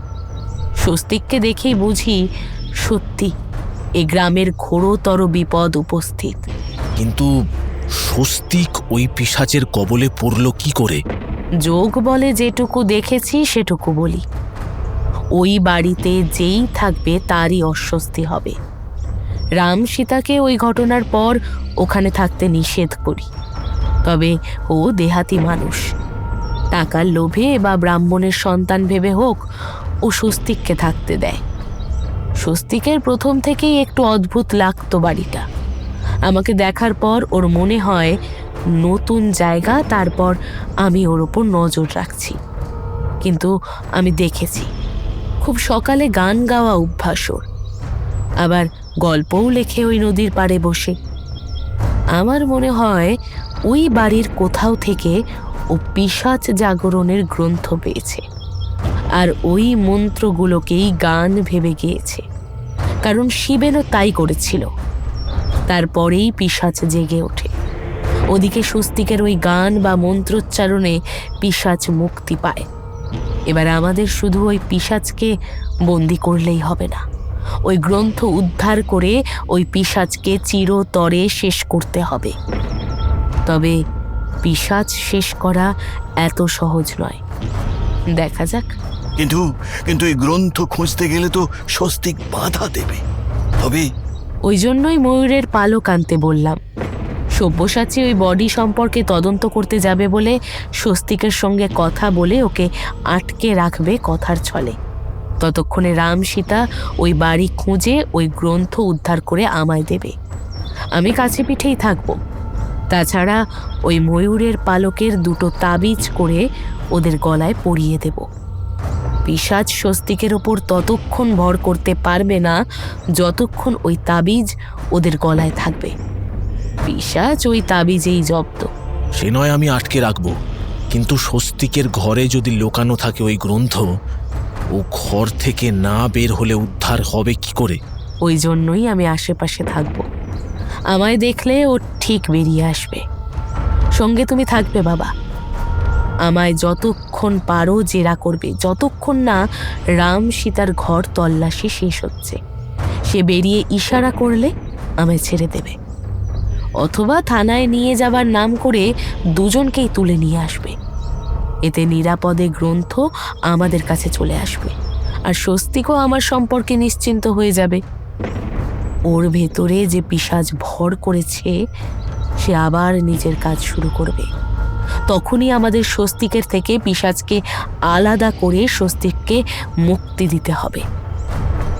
স্বস্তিককে দেখেই বুঝি সত্যি এই গ্রামের ঘোরতর বিপদ উপস্থিত। কিন্তু স্বস্তিক ওই পিশাচের কবলে পড়ল কি করে? যোগ বলে যেটুকু দেখেছি সেটুকু বলি। ওই বাড়িতে যেই থাকবে তারই অস্বস্তি হবে। রাম সীতাকে ওই ঘটনার পর ওখানে থাকতে নিষেধ করি। তবে ও দেহাতি মানুষ। টাকার লোভে বা ব্রাহ্মণের সন্তান ভেবে হোক, ও স্বস্তিককে থাকতে দেয়। স্বস্তিকের প্রথম থেকেই একটু অদ্ভুত লাগতো বাড়িটা। আমাকে দেখার পর ওর মনে হয় নতুন জায়গা, তারপর আমি ওর ওপর নজর রাখছি। কিন্তু আমি দেখেছি খুব সকালে গান গাওয়া অভ্যাস ওর। আবার গল্পও লেখে ওই নদীর পাড়ে বসে। আমার মনে হয় ওই বাড়ির কোথাও থেকে ও পিশাচ জাগরণের গ্রন্থ পেয়েছে, আর ওই মন্ত্রগুলোকেই গান ভেবে গিয়েছে। কারণ শিবেনও তাই করেছিল। তারপরেই পিশাচ জেগে ওঠে। ওদিকে স্বস্তিকের ওই গান বা মন্ত্রোচ্চারণে পিশাচ মুক্তি পায়। এবার আমাদের শুধু ওই পিশাচকে বন্দি করলেই হবে না, ওই গ্রন্থ উদ্ধার করে ওই পিশাচকে চিরতরে শেষ করতে হবে। তবে পিশাচ শেষ করা এত সহজ নয়। দেখা যাক। কিন্তু এই গ্রন্থ খুঁজতে গেলে তো স্বস্তিক বাধা দেবে। তবে ওই জন্যই ময়ূরের পালক আনতে বললাম। সব্যসাচী ওই বডি সম্পর্কে তদন্ত করতে যাবে বলে স্বস্তিকের সঙ্গে কথা বলে ওকে আটকে রাখবে কথার ছলে। ততক্ষণে রাম সীতা ওই বাড়ি খুঁজে ওই গ্রন্থ উদ্ধার করে আমায় দেবে। আমি কাছে পিঠেই থাকবো। তাছাড়া ওই ময়ূরের পালকের দুটো তাবিজ করে ওদের গলায় পরিয়ে দেব। পিশাচ স্বস্তিকের ওপর ততক্ষণ ভর করতে পারবে না যতক্ষণ ওই তাবিজ ওদের গলায় থাকবে। পিশাচ ওই তাবিজেই জব্দ। সে নয় আমি আটকে রাখবো, কিন্তু স্বস্তিকের ঘরে যদি লোকানো থাকে ওই গ্রন্থ, ও ঘর থেকে না বের হলে উদ্ধার হবে কি করে? ওই জন্যই আমি আশেপাশে থাকবো। আমায় দেখলে ও ঠিক বেরিয়ে আসবে। সঙ্গে তুমি থাকবে বাবা। আমায় যতক্ষণ পারো জেরা করবে, যতক্ষণ না রাম সীতার ঘর তল্লাশি শেষ হচ্ছে। সে বেরিয়ে ইশারা করলে আমায় ছেড়ে দেবে, অথবা থানায় নিয়ে যাবার নাম করে দুজনকেই তুলে নিয়ে আসবে। এতে নিরাপদে গ্রন্থ আমাদের কাছে চলে আসবে, আর স্বস্তিকও আমার সম্পর্কে নিশ্চিন্ত হয়ে যাবে। ওর ভেতরে যে পিশাচ ভর করেছে সে আবার নিজের কাজ শুরু করবে। তখনই আমাদের স্বস্তিকের থেকে পিশাচকে আলাদা করে স্বস্তিককে মুক্তি দিতে হবে।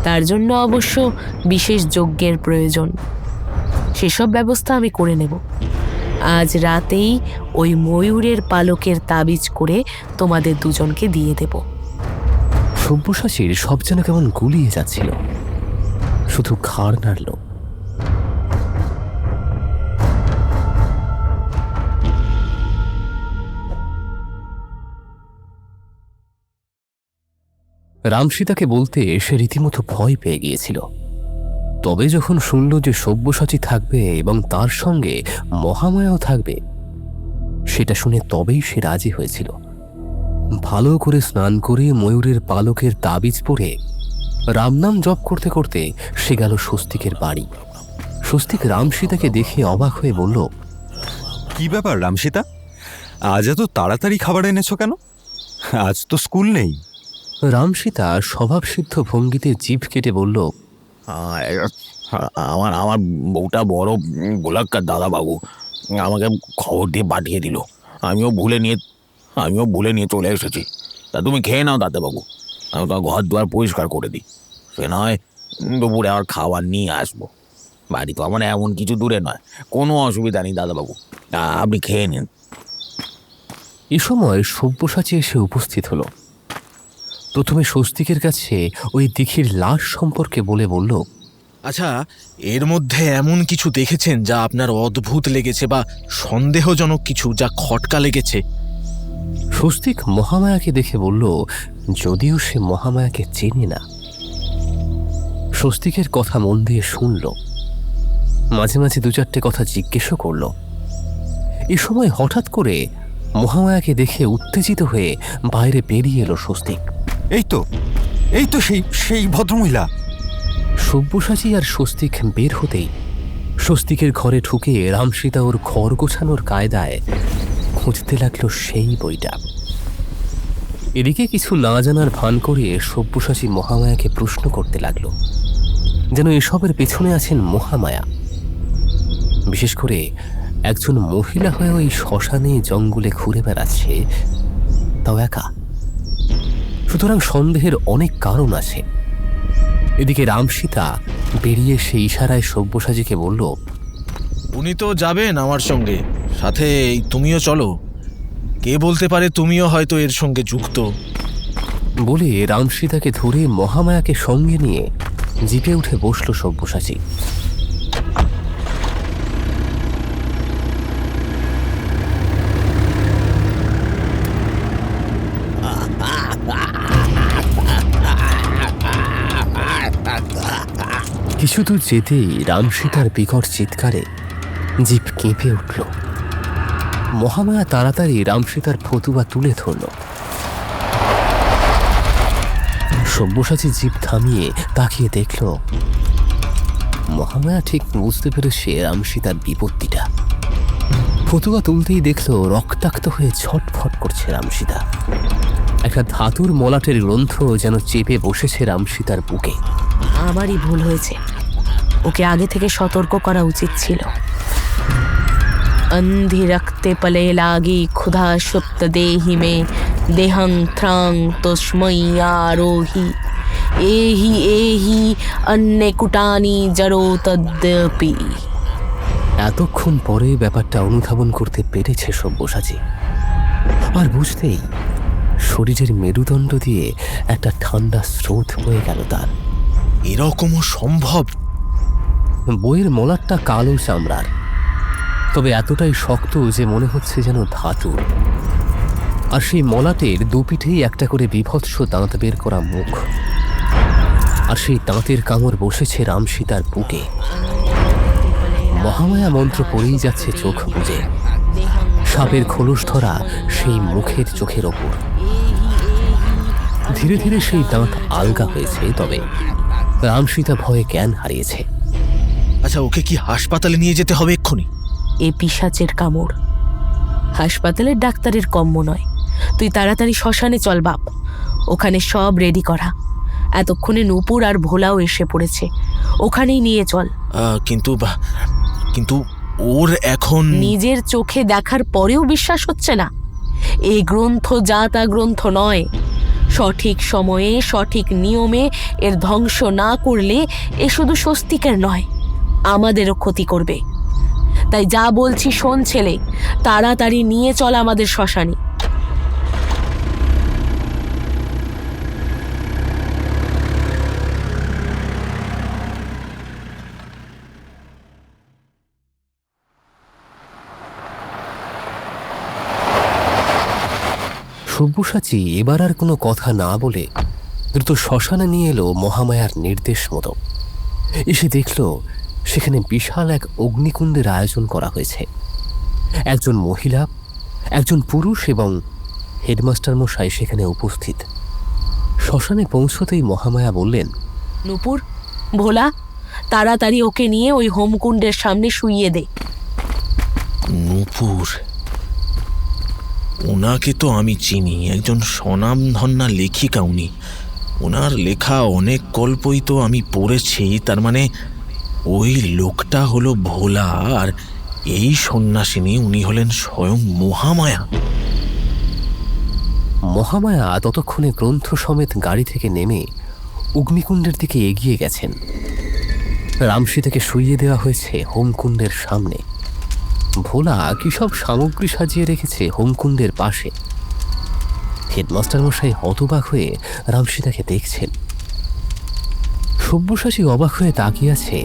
তার জন্য অবশ্য বিশেষ যজ্ঞের প্রয়োজন। সেসব ব্যবস্থা আমি করে নেব। আজ রাতেই ওই ময়ূরের পালকের তাবিজ করে তোমাদের দুজনকে দিয়ে দেব। সব্যসাচীর সব যেন কেমন গুলিয়ে যাচ্ছিল, শুধু ঘাড় নাড়ল। রামসীতাকে বলতে সে রীতিমতো ভয় পেয়ে গিয়েছিল। তবে যখন শুনল যে সব্যসাচী থাকবে এবং তার সঙ্গে মহামায়াও থাকবে, সেটা শুনে তবেই সে রাজি হয়েছিল। ভালো করে স্নান করে ময়ূরের পালকের তাবিজ পরে রামনাম জপ করতে করতে সে গেল স্বস্তিকের বাড়ি। স্বস্তিক রামসীতাকে দেখে অবাক হয়ে বলল, কি ব্যাপার রামসীতা, আজ এত তাড়াতাড়ি খাবার এনেছো কেন? আজ তো স্কুল নেই। রামসীতা স্বভাবসিদ্ধ ভঙ্গিতে জিভ কেটে বলল, আমার আমার বউটা বড় গোলাক্কার দাদাবাবু আমাকে খবর দিয়ে পাঠিয়ে দিল। আমিও ভুলে নিয়ে চলে এসেছি। তা তুমি খেয়ে নাও দাদাবাবু, আমি তোমার ঘর দুয়ার পরিষ্কার করে দিই। সে নয় দুপুরে আবার খাবার নিয়ে আসবো। বাড়ি তো আমার এমন কিছু দূরে নয়, কোনো অসুবিধা নেই দাদাবাবু, আপনি খেয়ে নিন। এ সময় সব্যসাচী এসে উপস্থিত হলো। প্রথমে স্বস্তিকের কাছে ওই দিঘির লাশ সম্পর্কে বলল, আচ্ছা, এর মধ্যে এমন কিছু দেখেছেন যা আপনার অদ্ভুত লেগেছে বা সন্দেহজনক কিছু যা খটকা লেগেছে? স্বস্তিক মহামায়াকে দেখে বলল, যদিও সে মহামায়াকে চেনে না। স্বস্তিকের কথা মন দিয়ে শুনল, মাঝে মাঝে দু চারটে কথা জিজ্ঞেসও করল। এ সময় হঠাৎ করে মহামায়াকে দেখে উত্তেজিত হয়ে বাইরে বেরিয়ে এলো স্বস্তিক। এই তো সেই ভদ্রমহিলা। সব্যসাচী আর স্বস্তিক বের হতেই স্বস্তিকের ঘরে ঢুকে রামসীতা ওর ঘর গোছানোর কায়দায় খুঁজতে লাগলো সেই বইটা। এদিকে কিছু না জানার ভান করে সব্যসাচী মহামায়াকে প্রশ্ন করতে লাগলো, যেন এসবের পেছনে আছেন মহামায়া। বিশেষ করে একজন মহিলা হয়ে ওই শ্মশানে জঙ্গলে ঘুরে বেড়াচ্ছে, তাও একা। সুতরাং সন্দেহের অনেক কারণ আছে। এদিকে রামসীতা বেরিয়ে সে ইশারায় সব্যসাচীকে বলল, উনি তো যাবেন আমার সঙ্গে, সাথে তুমিও চলো। কে বলতে পারে তুমিও হয়তো এর সঙ্গে যুক্ত। বলে রামসীতাকে ধরে মহামায়াকে সঙ্গে নিয়ে জিপে উঠে বসল সব্যসাচী। কিছু দূর যেতেই রামসীতার বিকট চিৎকারে জিপ কেঁপে উঠল। মহামায়া তাড়াতাড়ি রামসীতার ফতুয়া তুলে ধরল। সব্যসাচী জিপ থামিয়ে তাকিয়ে দেখল, মহামায়া ঠিক বুঝতে পেরেছে রামসীতার বিপত্তিটা। ফতুয়া তুলতেই দেখল রক্তাক্ত হয়ে ছটফট করছে রামসীতা। একটা ধাতুর মলাটের গ্রন্থ যেন চেপে বসেছে রামসীতার বুকে। আমারই ভুল হয়েছে, ওকে আগে থেকে সতর্ক করা উচিত ছিল। अंधी रखते पले लागी खुदा सुप्त देहि में देहं थ्रां तस्मै आरोहि एहि एहि अन्य कुटानी जरो तद्यपि। এতক্ষণ পরে ব্যাপারটা অনুধাবন করতে পেরেছে সব্যসাচী। আর বুঝতেই শরীরের মেরুদণ্ড দিয়ে একটা ঠান্ডা স্রোত বয়ে গেল তার। এরকমও সম্ভব? বইয়ের মলাটটা কালো চামড়ার, তবে এতটাই শক্ত যে মনে হচ্ছে যেন ধাতু। আর সেই মলাটের দুপিঠেই একটা করে বিভৎস দাঁত বের করা মুখ। আর সেই দাঁতের কামড় বসেছে রামসীতার বুকে। মহামায়া মন্ত্র পড়েই যাচ্ছে চোখ বুজে, সাপের খোলস ধরা সেই মুখের চোখের ওপর। ধীরে ধীরে সেই দাঁত আলগা হয়েছে, তবে রামসীতা ভয়ে জ্ঞান হারিয়েছে। আচ্ছা, ওকে কি হাসপাতালে নিয়ে যেতে হবে এক্ষুনি? এ পিশাচের কামড়, হাসপাতালের ডাক্তারের কম্য নয়। তুই তাড়াতাড়ি শ্মশানে চল বাপ, ওখানে সব রেডি করা। এতক্ষণে নূপুর আর ভোলাও এসে পড়েছে, ওখানেই নিয়ে চল। কিন্তু ওর এখন নিজের চোখে দেখার পরেও বিশ্বাস হচ্ছে না? এই গ্রন্থ যা তা গ্রন্থ নয়, সঠিক সময়ে সঠিক নিয়মে এর ধ্বংস না করলে এ শুধু স্বস্তিকের নয়, আমাদেরও ক্ষতি করবে। তাই যা বলছি শোন ছেলে, তাড়াতাড়ি নিয়ে চল আমাদের শ্মশানে। সব্যসাচী এবার আর কোনো কথা না বলে দ্রুত শ্মশানে নিয়ে এলো মহামায়ার নির্দেশ মতো। এসে দেখল সেখানে বিশাল এক অগ্নিকুণ্ডের আয়োজন করা হয়েছে। একজন মহিলা, একজন পুরুষ এবং হেডমাস্টার মশাই সেখানে উপস্থিত। শ্মশানে পৌঁছতেই মহামায়া বললেন, নূপুর, ভোলা, তাড়াতাড়ি ওকে নিয়ে ওই হোমকুণ্ডের সামনে শুইয়ে দে। নূপুর, ওনাকে তো আমি চিনি, একজন স্বনামধন্যা লেখিকা উনি। ওনার লেখা অনেক গল্পই তো আমি পড়েছি। তার মানে ওই লোকটা হলো ভোলা, আর এই সন্ন্যাসিনী উনি হলেন স্বয়ং মহামায়া। মহামায়া ততক্ষণে গ্রন্থ সমেত গাড়ি থেকে নেমে অগ্নিকুণ্ডের দিকে এগিয়ে গেছেন। রামসীতাকে শুইয়ে দেওয়া হয়েছে হোমকুণ্ডের সামনে। ভোলা কি সব সামগ্রী সাজিয়ে রেখেছে হোমকুণ্ডের পাশে। হেডমাস্টার মশাই হতবাক হয়ে রামসীতাকে দেখছেন। সব্যসাচী অবাক হয়ে তাকিয়ে আছে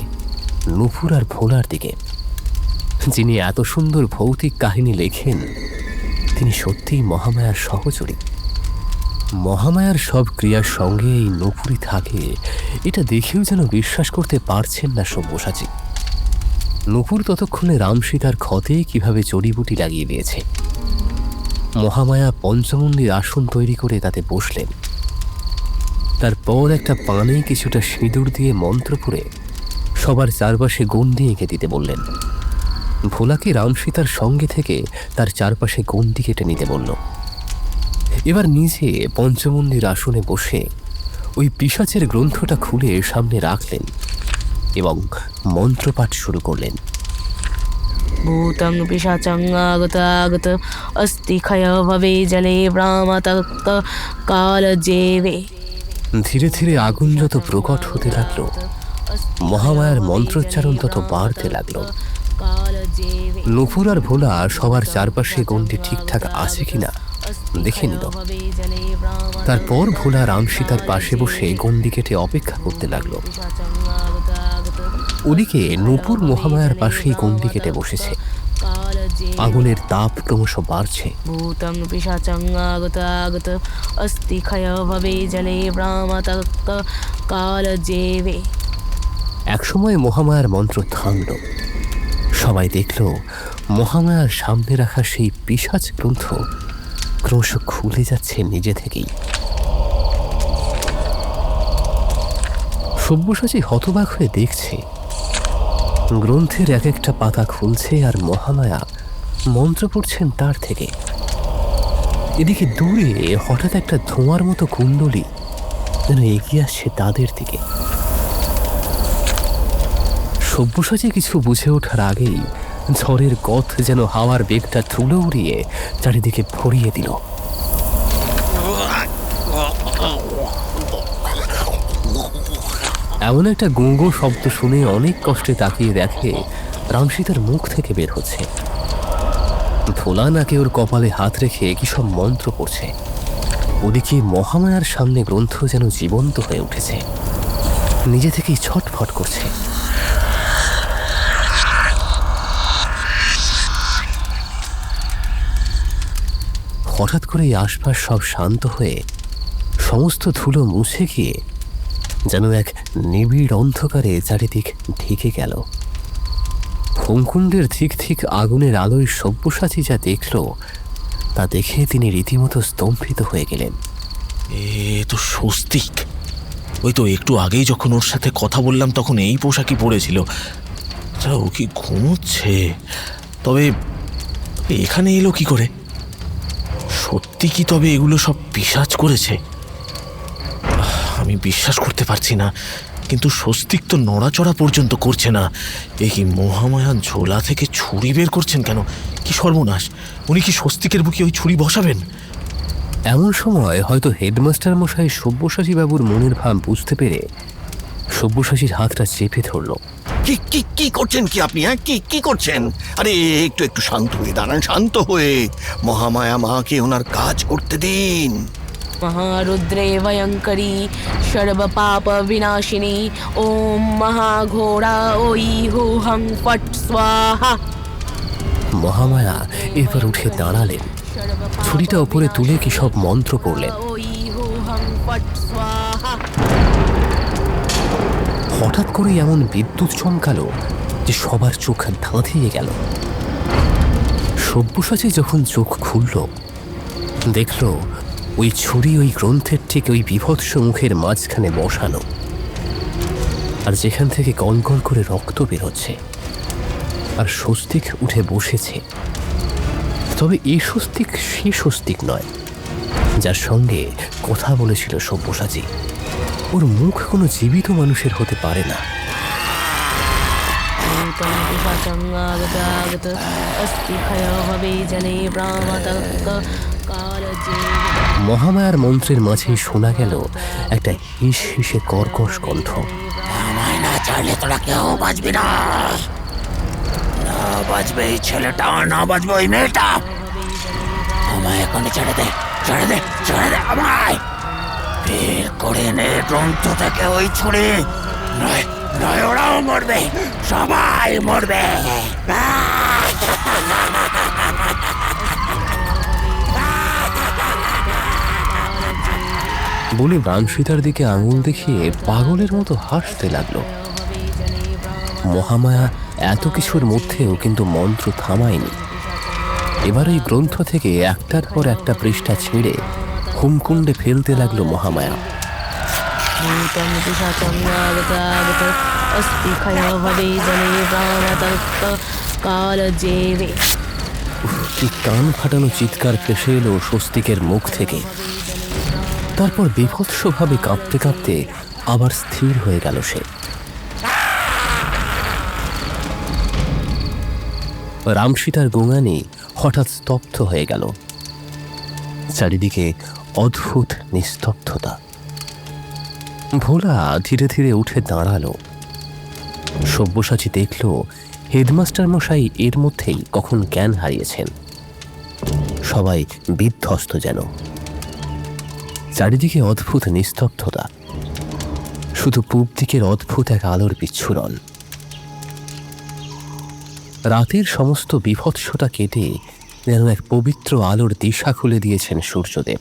নূপুর আর ভোলার দিকে। যিনি এত সুন্দর ভৌতিক কাহিনী লেখেন তিনি সত্যিই মহামায়ার সহচরী। মহামায়ার সব ক্রিয়ার সঙ্গে এই নূপুরই থাকে, এটা দেখেও যেন বিশ্বাস করতে পারছেন না সব্যসাচী। নূপুর ততক্ষণে রামসীতার ক্ষতে কিভাবে জড়িবুটি লাগিয়ে দিয়েছে। মহামায়া পঞ্চমন্দির আসন তৈরি করে তাতে বসলেন। তারপর একটা পানে কিছুটা সিঁদুর দিয়ে মন্ত্র পড়ে সবার চারপাশে গণ্ডি এঁকে দিতে বললেন। ভোলাকে রামসীতার সঙ্গে থেকে তার চারপাশে গণ্ডি কেটে নিতে বলল। এবার নিজে পঞ্চমন্দির আসনে বসে ওই পিশাচের গ্রন্থটা খুলে সামনে রাখলেন এবং মন্ত্রপাঠ শুরু করলেন। ভূতং পিশাচং আগত আগত অস্তি ক্ষয় ভবে জলে ভ্রামতক্ত কালজেবে। ধীরে ধীরে আগুন যত প্রকট হতে লাগলো, মহামায়ার মন্ত্রোচ্চারণ তত বাড়তে লাগলো। নূপুর আর ভোলা সবার চারপাশে গণ্ডি ঠিকঠাক আছে কিনা দেখে নিল। তারপর ভোলা রামসীতার পাশে বসে গণ্ডি কেটে অপেক্ষা করতে লাগলো। ওদিকে নূপুর মহামায়ার পাশেই গণ্ডি কেটে বসেছে। আগুনের তাপ ক্রমশ বাড়ছে। ভূতং পিশাচং আগত আগত অস্তি ক্ষয় ভবে জলে ভ্রামতক্ত কালজেবে। একসময় মহামায়ার মন্ত্র থামল। সবাই দেখল মহামায়ার সামনে রাখা সেই পিশাচ গ্রন্থ ক্রমশ খুলে যাচ্ছে নিজে থেকেই। সব্যসাচী হতবাক হয়ে দেখছে গ্রন্থের এক একটা পাতা খুলছে আর মহামায়া মন্ত্র পড়ছেন তার থেকে। এদিকে দূরে হঠাৎ একটা ধোঁয়ার মতো কুণ্ডলী যেন এগিয়ে আসছে তাদের দিকে। সব্যসাচী কিছু বুঝে ওঠার আগেই ঝড়ের গথ যেন হাওয়ার বেগটা তুলে উড়িয়ে চারিদিকে ভরিয়ে দিল। এমন একটা গুঁগো শব্দ শুনে অনেক কষ্টে তাকিয়ে দেখে রামসীতার মুখ থেকে বের হচ্ছে। ভোলা নাকি ওর কপালে হাত রেখে কি সব মন্ত্র পড়ছে। ওদিকে মহামায়ার সামনে গ্রন্থ যেন জীবন্ত হয়ে উঠেছে, নিজে থেকেই ছটফট করছে। হঠাৎ করে আশপাশ সব শান্ত হয়ে সমস্ত ধুলো মুছে গিয়ে যেন এক নিবিড় অন্ধকারে চারিদিক ঢেকে গেল। হোমকুণ্ডের ঠিক ঠিক আগুনের আলোয় সব্যসাচী যা দেখল তা দেখে তিনি রীতিমতো স্তম্ভিত হয়ে গেলেন। এ তো স্বস্তিক। ওই তো একটু আগেই যখন ওর সাথে কথা বললাম তখন এই পোশাকই পরেছিল। ও কি ঘুমোচ্ছে? তবে এখানে এলো কি করে? সত্যি কি তবে এগুলো সব পিশাচ করেছে? আমি বিশ্বাস করতে পারছি না, কিন্তু স্বস্তিক তো নড়াচড়া পর্যন্ত করছে না। এ কি মহামায়া ঝোলা থেকে ছুরি বের করছেন কেন? কি সর্বনাশ! উনি কি স্বস্তিকের বুকে ওই ছুরি বসাবেন? এমন সময় হয়তো হেডমাস্টার মশাই সব্যসাচী বাবুর মনের ভাব বুঝতে পেরে সব্যসাচীর হাতটা চেপে ধরল। কি কি কি করছেন কি আপনি? হ্যাঁ, কি কি করছেন? আরে একটু একটু শান্ত হয়ে দাঁড়ান, শান্ত হয়ে। মহামায়া মাকে ওনার কাজ করতে দিন। महारुद्रे भयंकरी सर्व पाप विनाशिनी ओम महाघोरा ओई हो हं फट स्वाहा। মহামায়া এবার উঠে দাঁড়ালেন, ছুরিটা উপরে তুলে কি সব মন্ত্র পড়লেন। ओई हो हं फट स्वाहा। হঠাৎ করে এমন বিদ্যুৎ চমকালো যে সবার চোখ ধাঁধিয়ে গেল। সব্যসাচী যখন চোখ খুলল, দেখল ওই ছুরি ওই গ্রন্থের ঠিক ওই বিভৎস মুখের মাঝখানে বসানো, আর যেখান থেকে গলগল করে রক্ত বেরোচ্ছে, আর স্বস্তিক উঠে বসেছে। তবে এই স্বস্তিক সে স্বস্তিক নয় যার সঙ্গে কথা বলেছিল সব্যসাচী। ওর মুখ কোনো জীবিত মানুষের হতে পারে না। মহামায়ার মন্ত্রের মাঝেই শোনা গেল একটা হিস হিসে কর্কশ কণ্ঠ। আমায় না ছাড়লে তোরা কেউ বাঁচবি না। না বাঁচবে এই ছেলেটা, না বাঁচবে ওই মেয়েটা। আমায় এখনই ছেড়ে দে, ছেড়ে দে, ছেড়ে দে আমায়। বের করে নে গ্রন্থ থেকে ওই ছুরি, নয় নয় ওরাও মরবে, সবাই মরবে। বলে রামসীতার দিকে আঙুল দেখিয়ে পাগলের মতো হাসতে লাগলো। মহামায়া এত কিছুর মধ্যেও কিন্তু মন্ত্র থামায়নি। এবার এই গ্রন্থ থেকে একটার পর একটা পৃষ্ঠা ছিঁড়ে হুমকুণ্ডে ফেলতে লাগলো মহামায়া। কি কান ফাটানো চিৎকার ভেসে এলো স্বস্তিকের মুখ থেকে। তারপর বিভৎসভাবে কাঁপতে কাঁপতে আবার স্থির হয়ে গেল সে। রামসীতার গোঙানি হঠাৎ স্তব্ধ হয়ে গেল। চারিদিকে অদ্ভুত নিস্তব্ধতা। ভোলা ধীরে ধীরে উঠে দাঁড়ালো। সব্যসাচী দেখল হেডমাস্টার মশাই এর মধ্যেই কখন জ্ঞান হারিয়েছেন। সবাই বিধ্বস্ত যেন। চারিদিকে অদ্ভুত নিস্তব্ধতা, শুধু পূব দিকের অদ্ভুত এক আলোর বিচ্ছুরণ। রাতের সমস্ত বিভৎসতা কেটে যেন এক পবিত্র আলোর দিশা খুলে দিয়েছেন সূর্যদেব।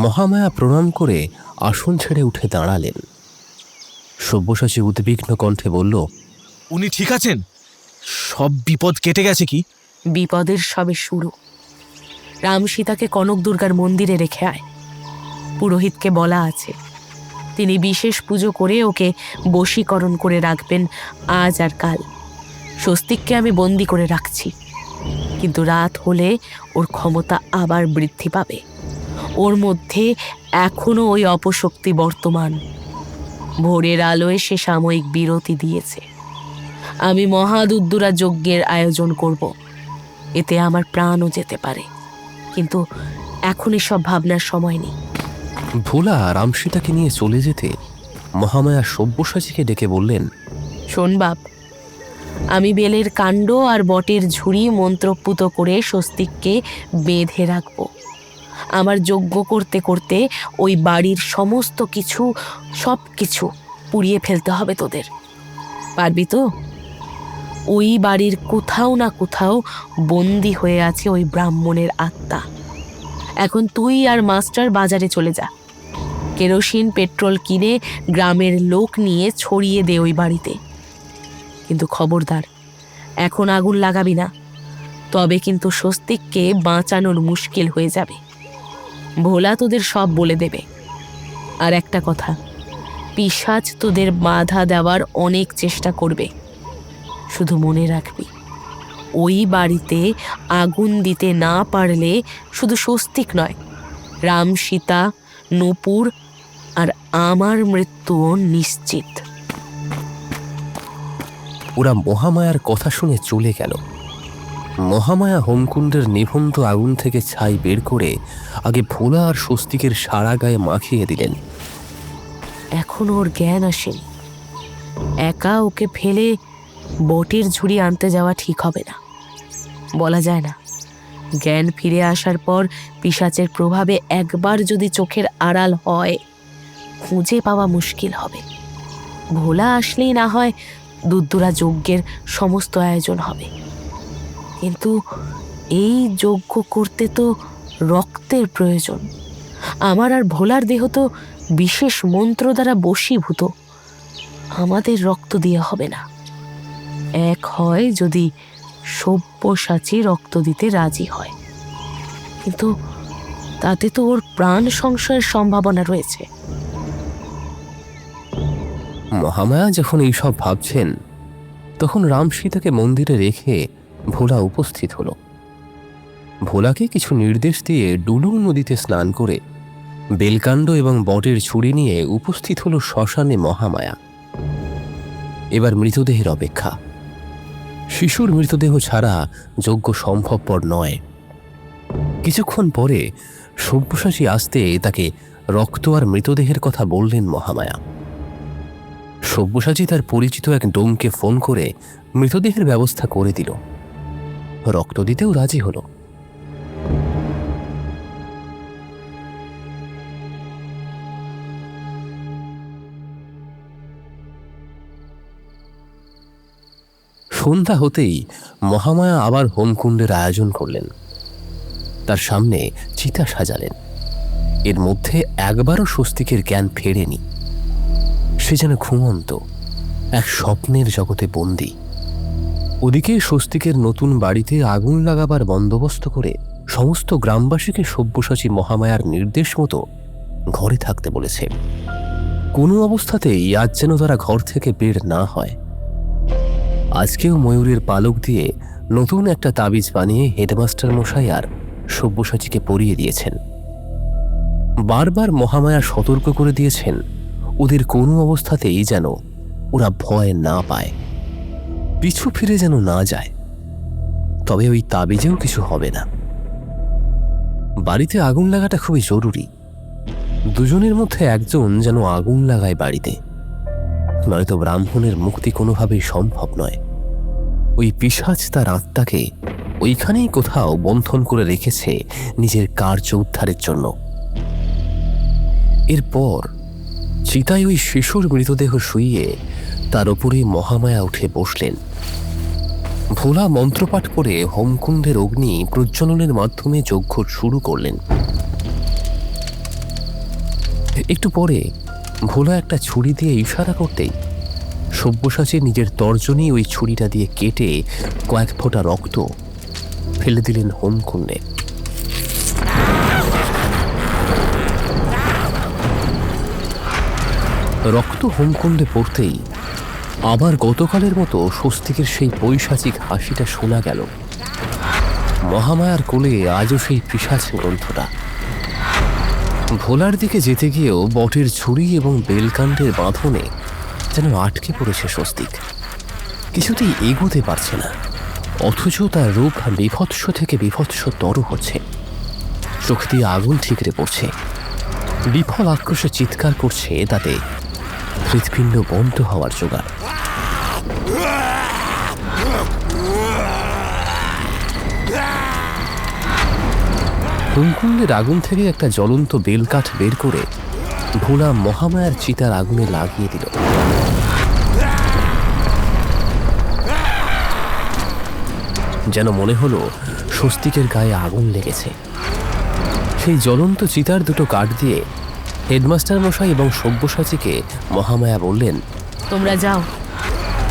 মহামায়া প্রণাম করে আসন ছেড়ে উঠে দাঁড়ালেন। সব্যসাচী উদ্বিগ্ন কণ্ঠে বলল, উনি ঠিক আছেন? সব বিপদ কেটে গেছে কি? বিপদের সবে শুরু। রাম সীতাকে কনক দুর্গার মন্দিরে রেখে আয়। পুরোহিতকে বলা আছে তিনি বিশেষ পুজো করে ওকে বশীকরণ করে রাখবেন আজ আর কাল। স্বস্তিককে আমি বন্দি করে রাখছি, কিন্তু রাত হলে ওর ক্ষমতা আবার বৃদ্ধি পাবে। ওর মধ্যে এখনো ওই অপশক্তি বর্তমান। ভোরের আলোয় সে সাময়িক বিরতি দিয়েছে। আমি মহাদুদ্দুরা যজ্ঞের আয়োজন করব, এতে আমার প্রাণও যেতে পারে, কিন্তু এখন এসব ভাবনার সময় নেই। ভোলা রামসীতাকে নিয়ে চলে যেতে মহামায়া সব্যসাচীকে ডেকে বললেন, শোন বাপ, আমি বেলের কাণ্ড আর বটের ঝুড়ি মন্ত্রপুত করে স্বস্তিককে বেঁধে রাখব। আমার যজ্ঞ করতে করতে ওই বাড়ির সমস্ত কিছু, সব কিছু পুড়িয়ে ফেলতে হবে তোদের। পারবি তো? ওই বাড়ির কোথাও না কোথাও বন্দি হয়ে আছে ওই ব্রাহ্মণের আত্মা। এখন তুই আর মাস্টার বাজারে চলে যা, কেরোসিন পেট্রোল কিনে গ্রামের লোক নিয়ে ছড়িয়ে দে ওই বাড়িতে। কিন্তু খবরদার, এখন আগুন লাগাবি না, তবে কিন্তু স্বস্তিককে বাঁচানোর মুশকিল হয়ে যাবে। ভোলা তোদের সব বলে দেবে। আর একটা কথা, পিশাচ তোদের বাধা দেওয়ার অনেক চেষ্টা করবে, শুধু মনে রাখবি ওই বাড়িতে আগুন দিতে না পারলে শুধু স্বস্তিক নয়, রাম, সীতা, নূপুর আর আমার মৃত্যুও নিশ্চিত। ওরা মহামায়ার কথা শুনে চলে গেল। মহামায়া হোমকুণ্ডের নিভন্ত আগুন থেকে ছাই বের করে আগে ভোলা আর স্বস্তিকের সারা গায়ে মাখিয়ে দিলেন। এখন ওর জ্ঞান আসেনি, একা ওকে ফেলে বটির ঝুড়ি আনতে যাওয়া ঠিক হবে না। বলা যায় না, জ্ঞান ফিরে আসার পর পিশাচের প্রভাবে একবার যদি চোখের আড়াল হয়, খুঁজে পাওয়া মুশকিল হবে। ভোলা আসলেই না হয় দুদ্দুরা যজ্ঞের সমস্ত আয়োজন হবে, কিন্তু এই যজ্ঞ করতে তো রক্তের প্রয়োজন। আমার আর ভোলার দেহ তো বিশেষ মন্ত্র দ্বারা বশীভূত, আমাদের রক্ত দিয়ে হবে না। এক হয় যদি সব্যসাচী রক্ত দিতে রাজি হয়, কিন্তু তাতে তো ওর প্রাণ সংশয়ের সম্ভাবনা রয়েছে। মহামায়া যখন এইসব ভাবছেন, তখন রাম সীতাকে মন্দিরে রেখে ভোলা উপস্থিত হলো। ভোলাকে কিছু নির্দেশ দিয়ে ডুলুং নদীতে স্নান করে বেলকাণ্ড এবং বটের ছুরি নিয়ে উপস্থিত হলো শ্মশানে মহামায়া। এবার মৃতদেহের অপেক্ষা। শিশুর মৃতদেহ ছাড়া যজ্ঞ সম্ভবপর নয়। কিছুক্ষণ পরে সব্যসাচী আসতে তাকে রক্ত আর মৃতদেহের কথা বললেন মহামায়া। সব্যসাচী তার পরিচিত এক ডোমকে ফোন করে মৃতদেহের ব্যবস্থা করে দিল, রক্ত দিতেও রাজি হলো। সন্ধ্যা হতেই মহামায়া আবার হোমকুণ্ডের আয়োজন করলেন। তার সামনে চিতা সাজালেন। এর মধ্যে একবারও স্বস্তিকের জ্ঞান ফেরেনি। সে যেন ঘুমন্ত, এক স্বপ্নের জগতে বন্দী। ওদিকে স্বস্তিকের নতুন বাড়িতে আগুন লাগাবার বন্দোবস্ত করে সমস্ত গ্রামবাসীকে সব্যসাচী মহামায়ার নির্দেশ মতো ঘরে থাকতে বলেছে। কোনো অবস্থাতেই আজ যেন তারা ঘর থেকে বের না হয়। আজকেও ময়ূরের পালক দিয়ে নতুন একটা তাবিজ বানিয়ে হেডমাস্টার মশাই আর সব্যসাচীকে পরিয়ে দিয়েছেন। বারবার মহামায়া সতর্ক করে দিয়েছেন ওদের কোনো অবস্থাতেই যেন ওরা ভয় না পায়, পিছু ফিরে যেন না যায়। তবে ওই তাবিজেও কিছু হবে না। বাড়িতে আগুন লাগাটা খুবই জরুরি। দুজনের মধ্যে একজন যেন আগুন লাগায় বাড়িতে, নয়তো ব্রাহ্মণের মুক্তি কোনোভাবেই সম্ভব নয়। ওই পিশাচ তার আত্মাকে ওইখানেই কোথাও বন্ধন করে রেখেছে নিজের কার্য উদ্ধারের জন্য। এরপর চিতায় ওই শিশুর মৃতদেহ শুইয়ে তার উপরে মহামায়া উঠে বসলেন। ভোলা মন্ত্রপাঠ করে হোমকুণ্ডের অগ্নি প্রজ্বলনের মাধ্যমে যজ্ঞ শুরু করলেন। একটু পরে ভোলা একটা ছুরি দিয়ে ইশারা করতেই সব্যসাচী নিজের তর্জনী ওই ছুরিটা দিয়ে কেটে কয়েক ফোঁটা রক্ত ফেলে দিলেন হোমকুণ্ডে। রক্ত হোমকুণ্ডে পড়তেই আবার গতকালের মতো স্বস্তিকের সেই পৈশাচিক হাসিটা শোনা গেল। মহামায়ার কোলে আজও সেই পিশাচ গ্রন্থটা। ভোলার দিকে যেতে গিয়েও বটের ছুরি এবং বেলকাণ্ডের বাঁধনে যেন আটকে পড়েছে স্বস্তিক। কিছুতেই এগোতে পারছে না, অথচ তার রূপ বিভৎস থেকে বিভৎসতর হচ্ছে। চোখ দিয়ে আগুন ঠিকরে পড়ছে, বিফল আক্রোশে চিৎকার করছে, তাতে হৃৎপিণ্ড বন্ধ হওয়ার জোগাড়। হোমকুণ্ডের আগুন থেকে একটা জ্বলন্ত বেলকাঠ বের করে ভোলা মহামায়ার চিতার আগুনে লাগিয়ে দিল। যেন মনে হলো স্বস্তিকের গায়ে আগুন লেগেছে। সেই জ্বলন্ত চিতার দুটো কাঠ দিয়ে হেডমাস্টার মশাই এবং সব্যসাচীকে মহামায়া বললেন, তোমরা যাও,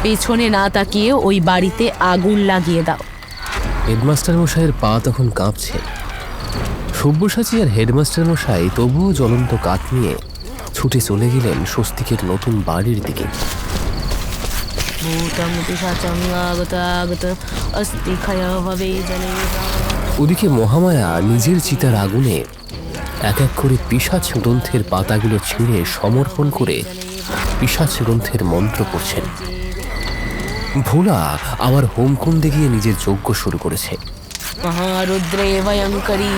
পেছনে না তাকিয়ে ওই বাড়িতে আগুন লাগিয়ে দাও। হেডমাস্টার মশাইয়ের পা তখন কাঁপছে। সব্যসাচী আর হেডমাস্টার মশাই তবুও জ্বলন্ত কাঠ নিয়ে ছুটে চলে গেলেন স্বস্তিকের নতুন বাড়ির দিকে। ওদিকে মহামায়া নিজের চিতার আগুনে এক এক করে পিশাচ গ্রন্থের পাতাগুলো ছিঁড়ে সমর্পণ করে পিশাচ গ্রন্থের মন্ত্র পড়ছেন। ভোলা আবার হোমকুণ্ডে গিয়ে নিজের যজ্ঞ শুরু করেছে। মহারুদ্রে ভয়ঙ্করী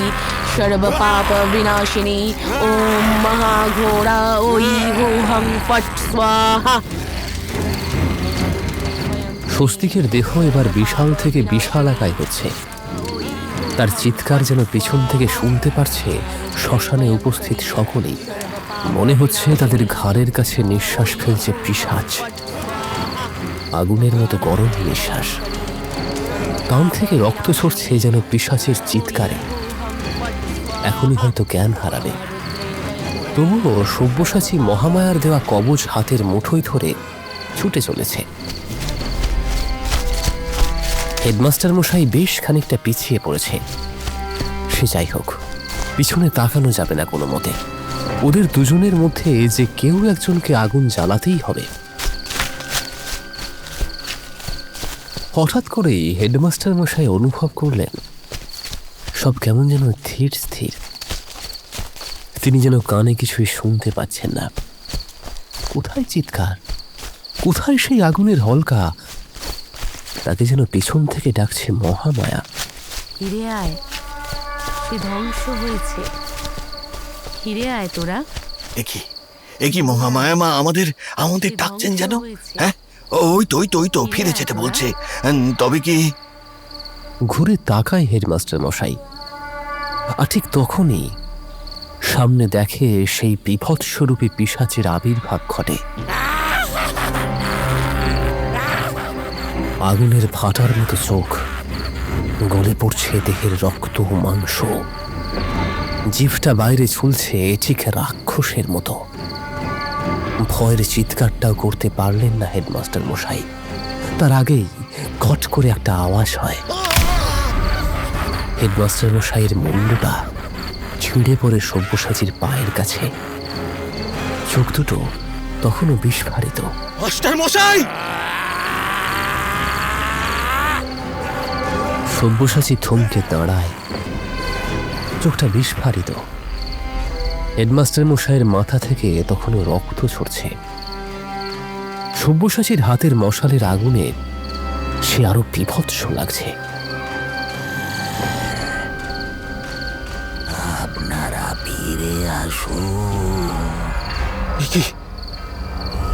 সর্ব পাপ বিনাশিনী ওম মহাঘোরা ওই হুহং ফট স্বাহা। স্বস্তিকের দেহ এবার বিশাল থেকে বিশাল আকায় হচ্ছে। তার চিৎকার যেন পিছন থেকে শুনতে পারছে শ্মশানে উপস্থিত সকলেই। মনে হচ্ছে তাদের ঘাড়ের কাছে নিঃশ্বাস ফেলছে পিশাচ, আগুনের মতো গরম নিঃশ্বাস। কান থেকে রক্ত ঝরছে যেন পিশাচের চিৎকারে। এখনই হয়তো জ্ঞান হারাবে। তবুও সব্যসাচী মহামায়ার দেওয়া কবচ হাতের মুঠোয় ধরে ছুটে চলেছে। হেডমাস্টার মশাই বেশ খানিকটা পিছিয়ে পড়েছে। সে যাই হোক, পিছনে তাকানো যাবে না কোনো মতে। ওদের দুজনের মধ্যে যে কেউ একজনকে আগুন জ্বালাতেই হবে। হঠাৎ করেই হেডমাস্টার মশাই অনুভব করলেন সব কেমন যেন ধীর স্থির। তিনি যেন কানে কিছুই শুনতে পাচ্ছেন না। কোথায় চিৎকার, কোথায় সেই আগুনের হলকা? তাকে যেন পিছন থেকে ডাকছে মহামায়া। ফিরে আয়, সে ধ্বংস হয়েছে, ফিরে আয় তোরা। একই মহামায়া মা আমাদের ডাকছেন যেন। হ্যাঁ, ওই তো ফিরে যেতে বলছে। তবে কি? ঘুরে তাকায় হেডমাস্টার মশাই, আর ঠিক তখনই সামনে দেখে সেই বিভৎস্বরূপী পিশাচের আবির্ভাব ঘটে। আগুনের ভাটার মতো চোখ, গলে পড়ছে দেহের রক্ত ও মাংস, জিভটা বাইরে ঝুলছে ঠিক রাক্ষসের মতো। ভয়ের চিৎকারটাও করতে পারলেন না হেডমাস্টার মশাই। তার আগেই খট করে একটা আওয়াজ হয়। হেডমাস্টার মশাইয়ের মুন্ডুটা ছিঁড়ে পড়ে সব্যসাচীর পায়ের কাছে। চোখ দুটো তখনও বিস্ফারিত। মাস্টার মশাই! সব্যসাচী থমকে দাঁড়ায়, চোখটা বিস্ফারিত। হেডমাস্টার মশাইয়ের মাথা থেকে তখনও রক্ত ঝরছে। সব্যসাচীর হাতের মশালের আগুনে সে আরো বিভৎস লাগছে। আপনারা ফিরে আসুন।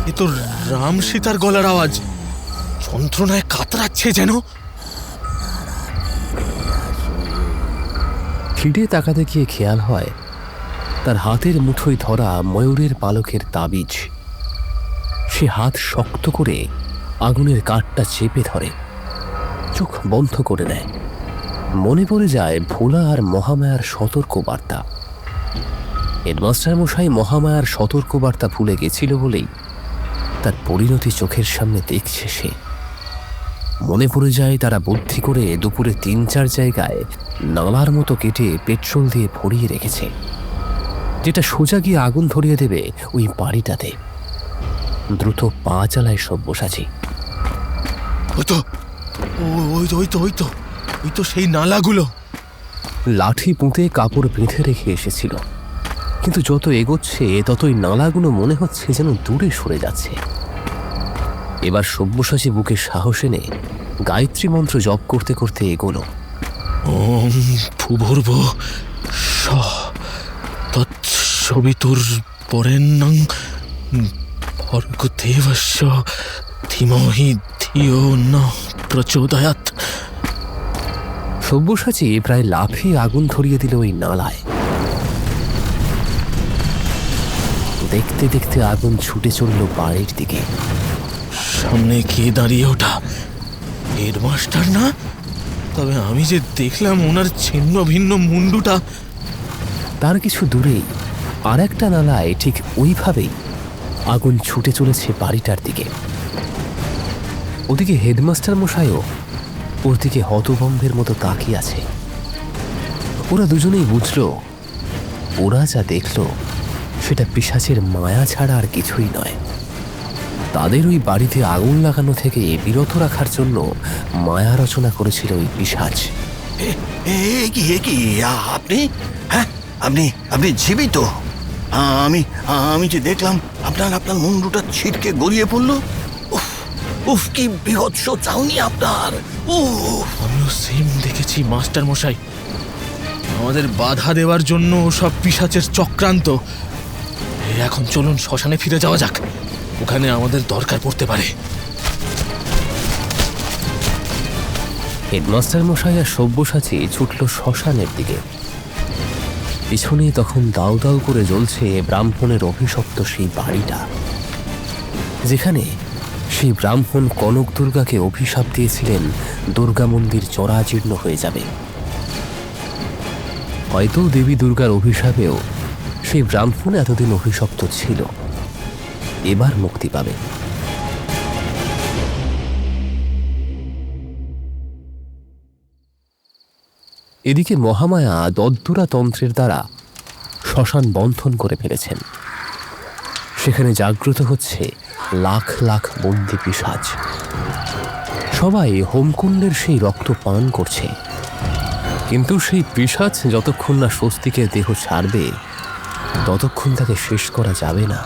এ তো রাম সীতার গলার আওয়াজ, যন্ত্রণায় কাতরাচ্ছে যেন। ফিরে তাকাতে গিয়ে খেয়াল হয় তার হাতের মুঠোয় ধরা ময়ূরের পালকের তাবিজ। সে হাত শক্ত করে আগুনের কাঠটা চেপে ধরে, চোখ বন্ধ করে দেয়। মনে পড়ে যায় ভোলা আর মহামায়ার সতর্ক বার্তা। হেডমাস্টার মশাই মহামায়ার সতর্ক বার্তা ভুলে গেছিল বলেই তার পরিণতি চোখের সামনে দেখছে সে। মনে পড়ে যায় তারা বুদ্ধি করে দুপুরে 3-4 জায়গায় নালার মতো কেটে পেট্রোল দিয়ে ভরিয়ে রেখেছে, যেটা সোজা গিয়ে আগুন ধরিয়ে দেবে ওই বাড়িটাতে। দ্রুত পা চালায় সব্যসাচী। ওই তো সেই নালাগুলো। লাঠি পুঁতে কাপড় বেঁধে রেখে এসেছিল, কিন্তু যত এগোচ্ছে ততই নালাগুলো মনে হচ্ছে যেন দূরে সরে যাচ্ছে। এবার সব্যসাচী বুকে সাহস এনে গায়ত্রী মন্ত্র জপ করতে করতে এগোলো। ওম ভূর্ভুব স্বঃ তৎসবিতুর বরেণ্যং ভর্গদেবস্য ধীমহি ধিয়ো নঃ প্রচোদয়াৎ। সব্যসাচী প্রায় লাফিয়ে আগুন ধরিয়ে দিল ওই নালায়। দেখতে দেখতে আগুন ছুটে চলল বাড়ির দিকে। সামনে কে দাঁড়িয়ে ওঠা? হেডমাস্টার না? তবে আমি যে দেখলাম ওনার ছিন্ন ভিন্ন মুন্ডুটা। তার কিছু দূরেই আর একটা নালায় ঠিক ওইভাবেই আগুন ছুটে চলেছে বাড়িটার দিকে। ওদিকে হেডমাস্টার মশাইও ওর দিকে হতভম্বের মতো তাকিয়ে আছে। ওরা দুজনেই বুঝল ওরা যা দেখল সেটা পিশাচের মায়া ছাড়া আর কিছুই নয়। তাদের ওই বাড়িতে আগুন লাগানো থেকে বিরত রাখার জন্য মায়া রচনা করেছিল ওই পিশাচ। আপনি? হ্যাঁ, আপনি জীবিত? আমি যে দেখলাম আপনার মুন্ডুটা ছিটকে গড়িয়ে পড়লো। উফ, কি বিভৎস চাউনি আপনার! উফ! আমিও সেম দেখেছি মাস্টার মশাই। আমাদের বাধা দেওয়ার জন্য সব পিশাচের চক্রান্ত। এখন চলুন শ্মশানে ফিরে যাওয়া যাক, ওখানে আমাদের দরকার পড়তে পারে। হেডমাস্টার মশাই আর সব্যসাচী ছুটল শ্মশানের দিকে। পিছনে তখন দাউ দাউ করে জ্বলছে ব্রাহ্মণের অভিশপ্ত সেই বাড়িটা, যেখানে সেই ব্রাহ্মণ কনক দুর্গাকে অভিশাপ দিয়েছিলেন দুর্গা মন্দির জরাজীর্ণ হয়ে যাবে। হয়তো দেবী দুর্গার অভিশাপেও সেই ব্রাহ্মণ এতদিন অভিশপ্ত ছিল, এবার মুক্তি পাবে। এদিকে মহামায়া দদ্দুরা তন্ত্রের দ্বারা শ্মশান বন্ধন করে ফেলেছেন। সেখানে জাগ্রত হচ্ছে লাখ লাখ বন্দি পিশাচ। সবাই হোমকুণ্ডের সেই রক্ত পান করছে, কিন্তু সেই পিশাচ যতক্ষণ না স্বস্তিকের দেহ ছাড়বে ততক্ষণ তাকে শেষ করা যাবে না।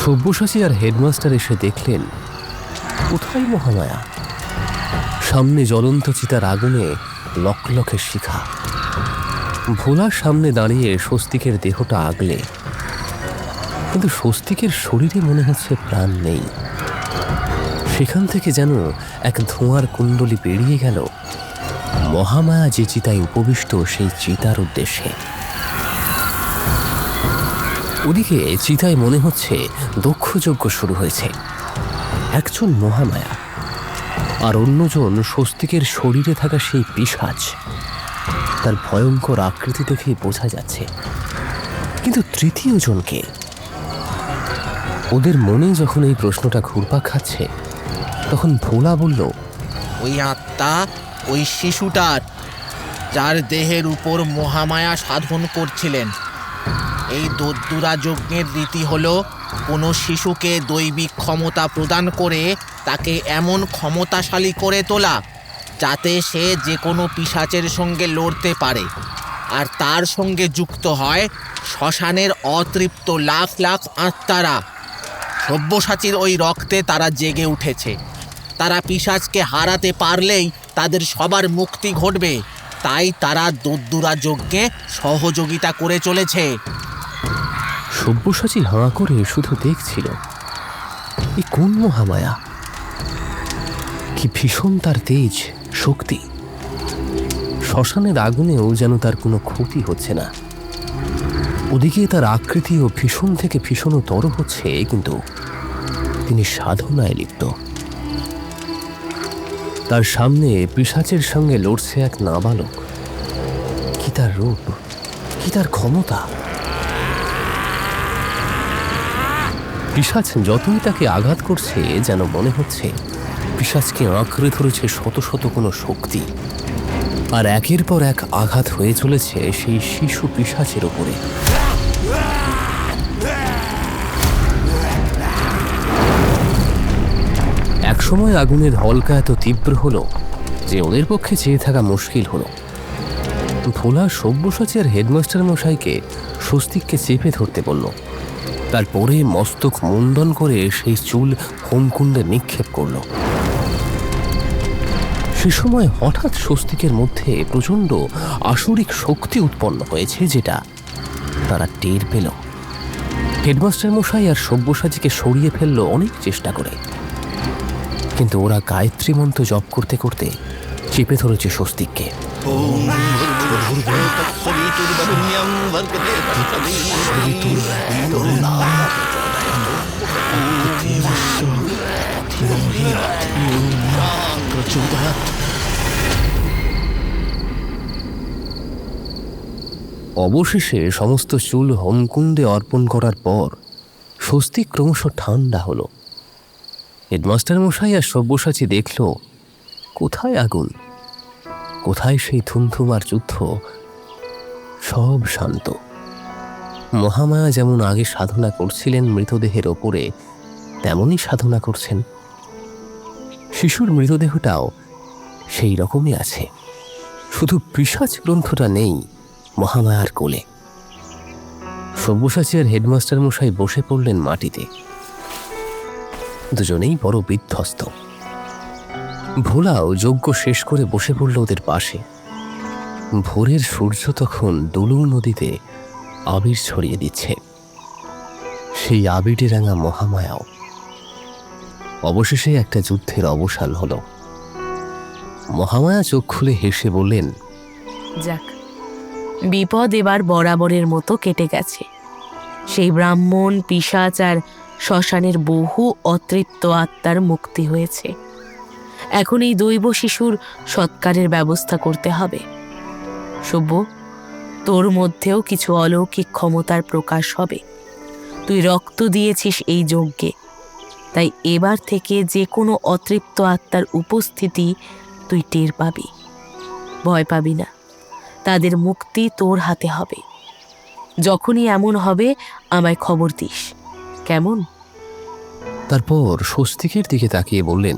সব্যসাচী আর হেডমাস্টার এসে দেখলেন, কোথায় মহামায়া? সামনে জ্বলন্ত চিতার আগুনে লকলকে শিখা। ভোলার সামনে দাঁড়িয়ে স্বস্তিকের দেহটা আগলে, কিন্তু স্বস্তিকের শরীরে মনে হচ্ছে প্রাণ নেই। সেখান থেকে যেন এক ধোঁয়ার কুণ্ডলি বেরিয়ে গেল মহামায়া যে চিতায় উপবিষ্ট সেই চিতার উদ্দেশ্যে। ওদিকে চিতায় মনে হচ্ছে দক্ষযজ্ঞ শুরু হয়েছে। একজন মহামায়া আর অন্যজন স্বস্তিকের শরীরে থাকা সেই পিশাচ। তার ভয়ঙ্কর আকৃতি দেখেই বোঝা যাচ্ছে, কিন্তু তৃতীয় জনকে? ওদের মনে যখন এই প্রশ্নটা ঘুরপাক খাচ্ছে, তখন ভোলা বলল, ওই আত্মা ওই শিশুটার, যার দেহের উপর মহামায়া সাধন করছিলেন। এই দদ্দুরা যজ্ঞের রীতি হলো কোনো শিশুকে দৈবিক ক্ষমতা প্রদান করে তাকে এমন ক্ষমতাশালী করে তোলা যাতে সে যে কোনো পিশাচের সঙ্গে লড়তে পারে। আর তার সঙ্গে যুক্ত হয় শ্মশানের অতৃপ্ত লাখ লাখ আত্মারা। সব্যসাচীর ওই রক্তে তারা জেগে উঠেছে। তারা পিশাচকে হারাতে পারলেই তাদের সবার মুক্তি ঘটবে, তাই তারা দদ্দুরা যজ্ঞে সহযোগিতা করে চলেছে। সব্যসাচী হাঁ করে শুধু দেখছিল, এই কোন মহামায়া? কি ভীষণ তার তেজ, শক্তি! শ্মশানের আগুনেও যেন তার কোনো ক্ষতি হচ্ছে না। ওদিকে তার আকৃতিও ভীষণ থেকে ভীষণতর হচ্ছে, কিন্তু তিনি সাধনায় লিপ্ত। তার সামনে পিশাচের সঙ্গে লড়ছে এক নাবালক। কি তার রূপ, কি তার ক্ষমতা! পিশাচ যতই তাকে আঘাত করছে, যেন মনে হচ্ছে পিশাচকে আঁকড়ে ধরেছে শত শত কোনো শক্তি, আর একের পর এক আঘাত হয়ে চলেছে সেই শিশু পিশাচের ওপরে। একসময় আগুনের হলকা এত তীব্র হলো যে ওদের পক্ষে চেয়ে থাকা মুশকিল হলো। ভোলা সব্যসাচী আর হেডমাস্টার মশাইকে স্বস্তিককে চেপে ধরতে বলল। তারপরে মস্তক মুন্ডন করে সেই চুল হোমকুণ্ডে নিক্ষেপ করল। সে সময় হঠাৎ স্বস্তিকের মধ্যে প্রচণ্ড আসরিক শক্তি উৎপন্ন হয়েছে, যেটা তারা টের পেল। হেডমাস্টার মশাই আর সব্যসাচীকে সরিয়ে ফেলল অনেক চেষ্টা করে, কিন্তু ওরা গায়ত্রী মন্ত্র জপ করতে করতে চেপে ধরেছে স্বস্তিককে। অবশেষে সমস্ত চুল হোমকুণ্ডে অর্পণ করার পর স্বস্তিক ক্রমশ ঠান্ডা হলো। হেডমাস্টার মশাই আর সব্যসাচী দেখল, কোথায় আগুন, কোথায় সেই ধুমধুমার যুদ্ধ? সব শান্ত। মহামায়া যেমন আগে সাধনা করছিলেন মৃতদেহের ওপরে, তেমনই সাধনা করছেন। শিশুর মৃতদেহটাও সেই রকমই আছে, শুধু পিশাচ গ্রন্থটা নেই মহামায়ার কোলে। সব্যসাচী আর হেডমাস্টার মশাই বসে পড়লেন মাটিতে। দুজনেই বড় বিধ্বস্ত। ভোলাও যজ্ঞ শেষ করে বসে পড়ল ওদের পাশে। ভোরের সূর্য তখন দুলুর নদীতে আবির ছড়িয়ে দিচ্ছে। সেই আবিরে রাঙা মহামায়াও। অবশেষে একটা যুদ্ধের অবসান হলো। মহামায়া চোখ খুলে হেসে বললেন, যাক, বিপদ এবার বরাবরের মতো কেটে গেছে। সেই ব্রাহ্মণ, পিশাচ আর শ্মশানের বহু অতৃপ্ত আত্মার মুক্তি হয়েছে। এখন এই দৈব শিশুর সৎকারের ব্যবস্থা করতে হবে। শুভ, তোর মধ্যেও কিছু অলৌকিক ক্ষমতার প্রকাশ হবে। তুই রক্ত দিয়েছিস এই যজ্ঞে, তাই এবার থেকে যে কোনো অতৃপ্ত আত্মার উপস্থিতি তুই টের পাবি। ভয় পাবি না, তাদের মুক্তি তোর হাতে হবে। যখনই এমন হবে আমায় খবর দিস, কেমন? তারপর স্বস্তিকের দিকে তাকিয়ে বললেন,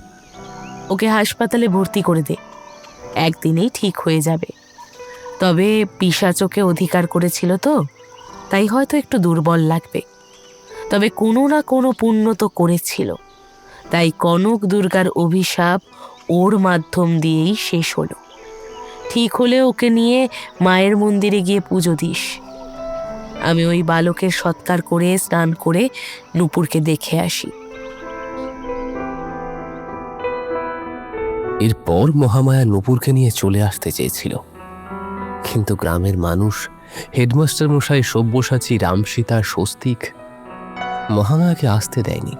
ওকে হাসপাতালে ভর্তি করে দে, একদিনেই ঠিক হয়ে যাবে। তবে পিশাচকে অধিকার করেছিল তো, তাই হয়তো একটু দুর্বল লাগবে। তবে কোনো না কোনো পুণ্য তো করেছিল, তাই কনক দুর্গার অভিশাপ ওর মাধ্যম দিয়েই শেষ হলো। ঠিক হলে ওকে নিয়ে মায়ের মন্দিরে গিয়ে পুজো দিস। আমি ওই বালকের সৎকার করে স্নান করে নূপুরকে দেখে আসি। এরপর মহামায়া নূপুরকে নিয়ে চলে আসতে চেয়েছিল, কিন্তু গ্রামের মানুষ, হেডমাস্টার মশাই, সব্যসাচী, রামসীতা, স্বস্তিক মহামায়াকে আসতে দেয়নি।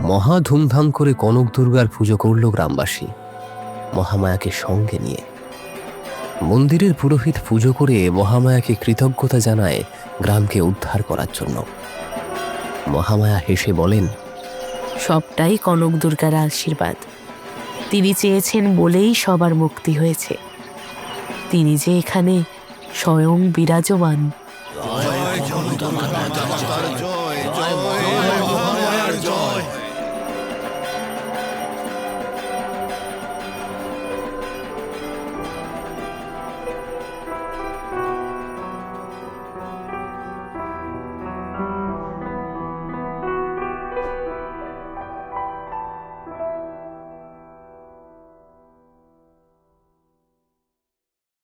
মহা ধুমধাম করে কনক দুর্গার পুজো করল গ্রামবাসী, মহামায়াকে সঙ্গে নিয়ে। মন্দিরের পুরোহিত পুজো করে মহামায়াকে কৃতজ্ঞতা জানায় গ্রামকে উদ্ধার করার জন্য। মহামায়া হেসে বলেন, সবটাই কনক দুর্গার আশীর্বাদ। তিনি চেয়েছেন বলেই সবার মুক্তি হয়েছে। তিনি যে এখানে স্বয়ং বিরাজমান।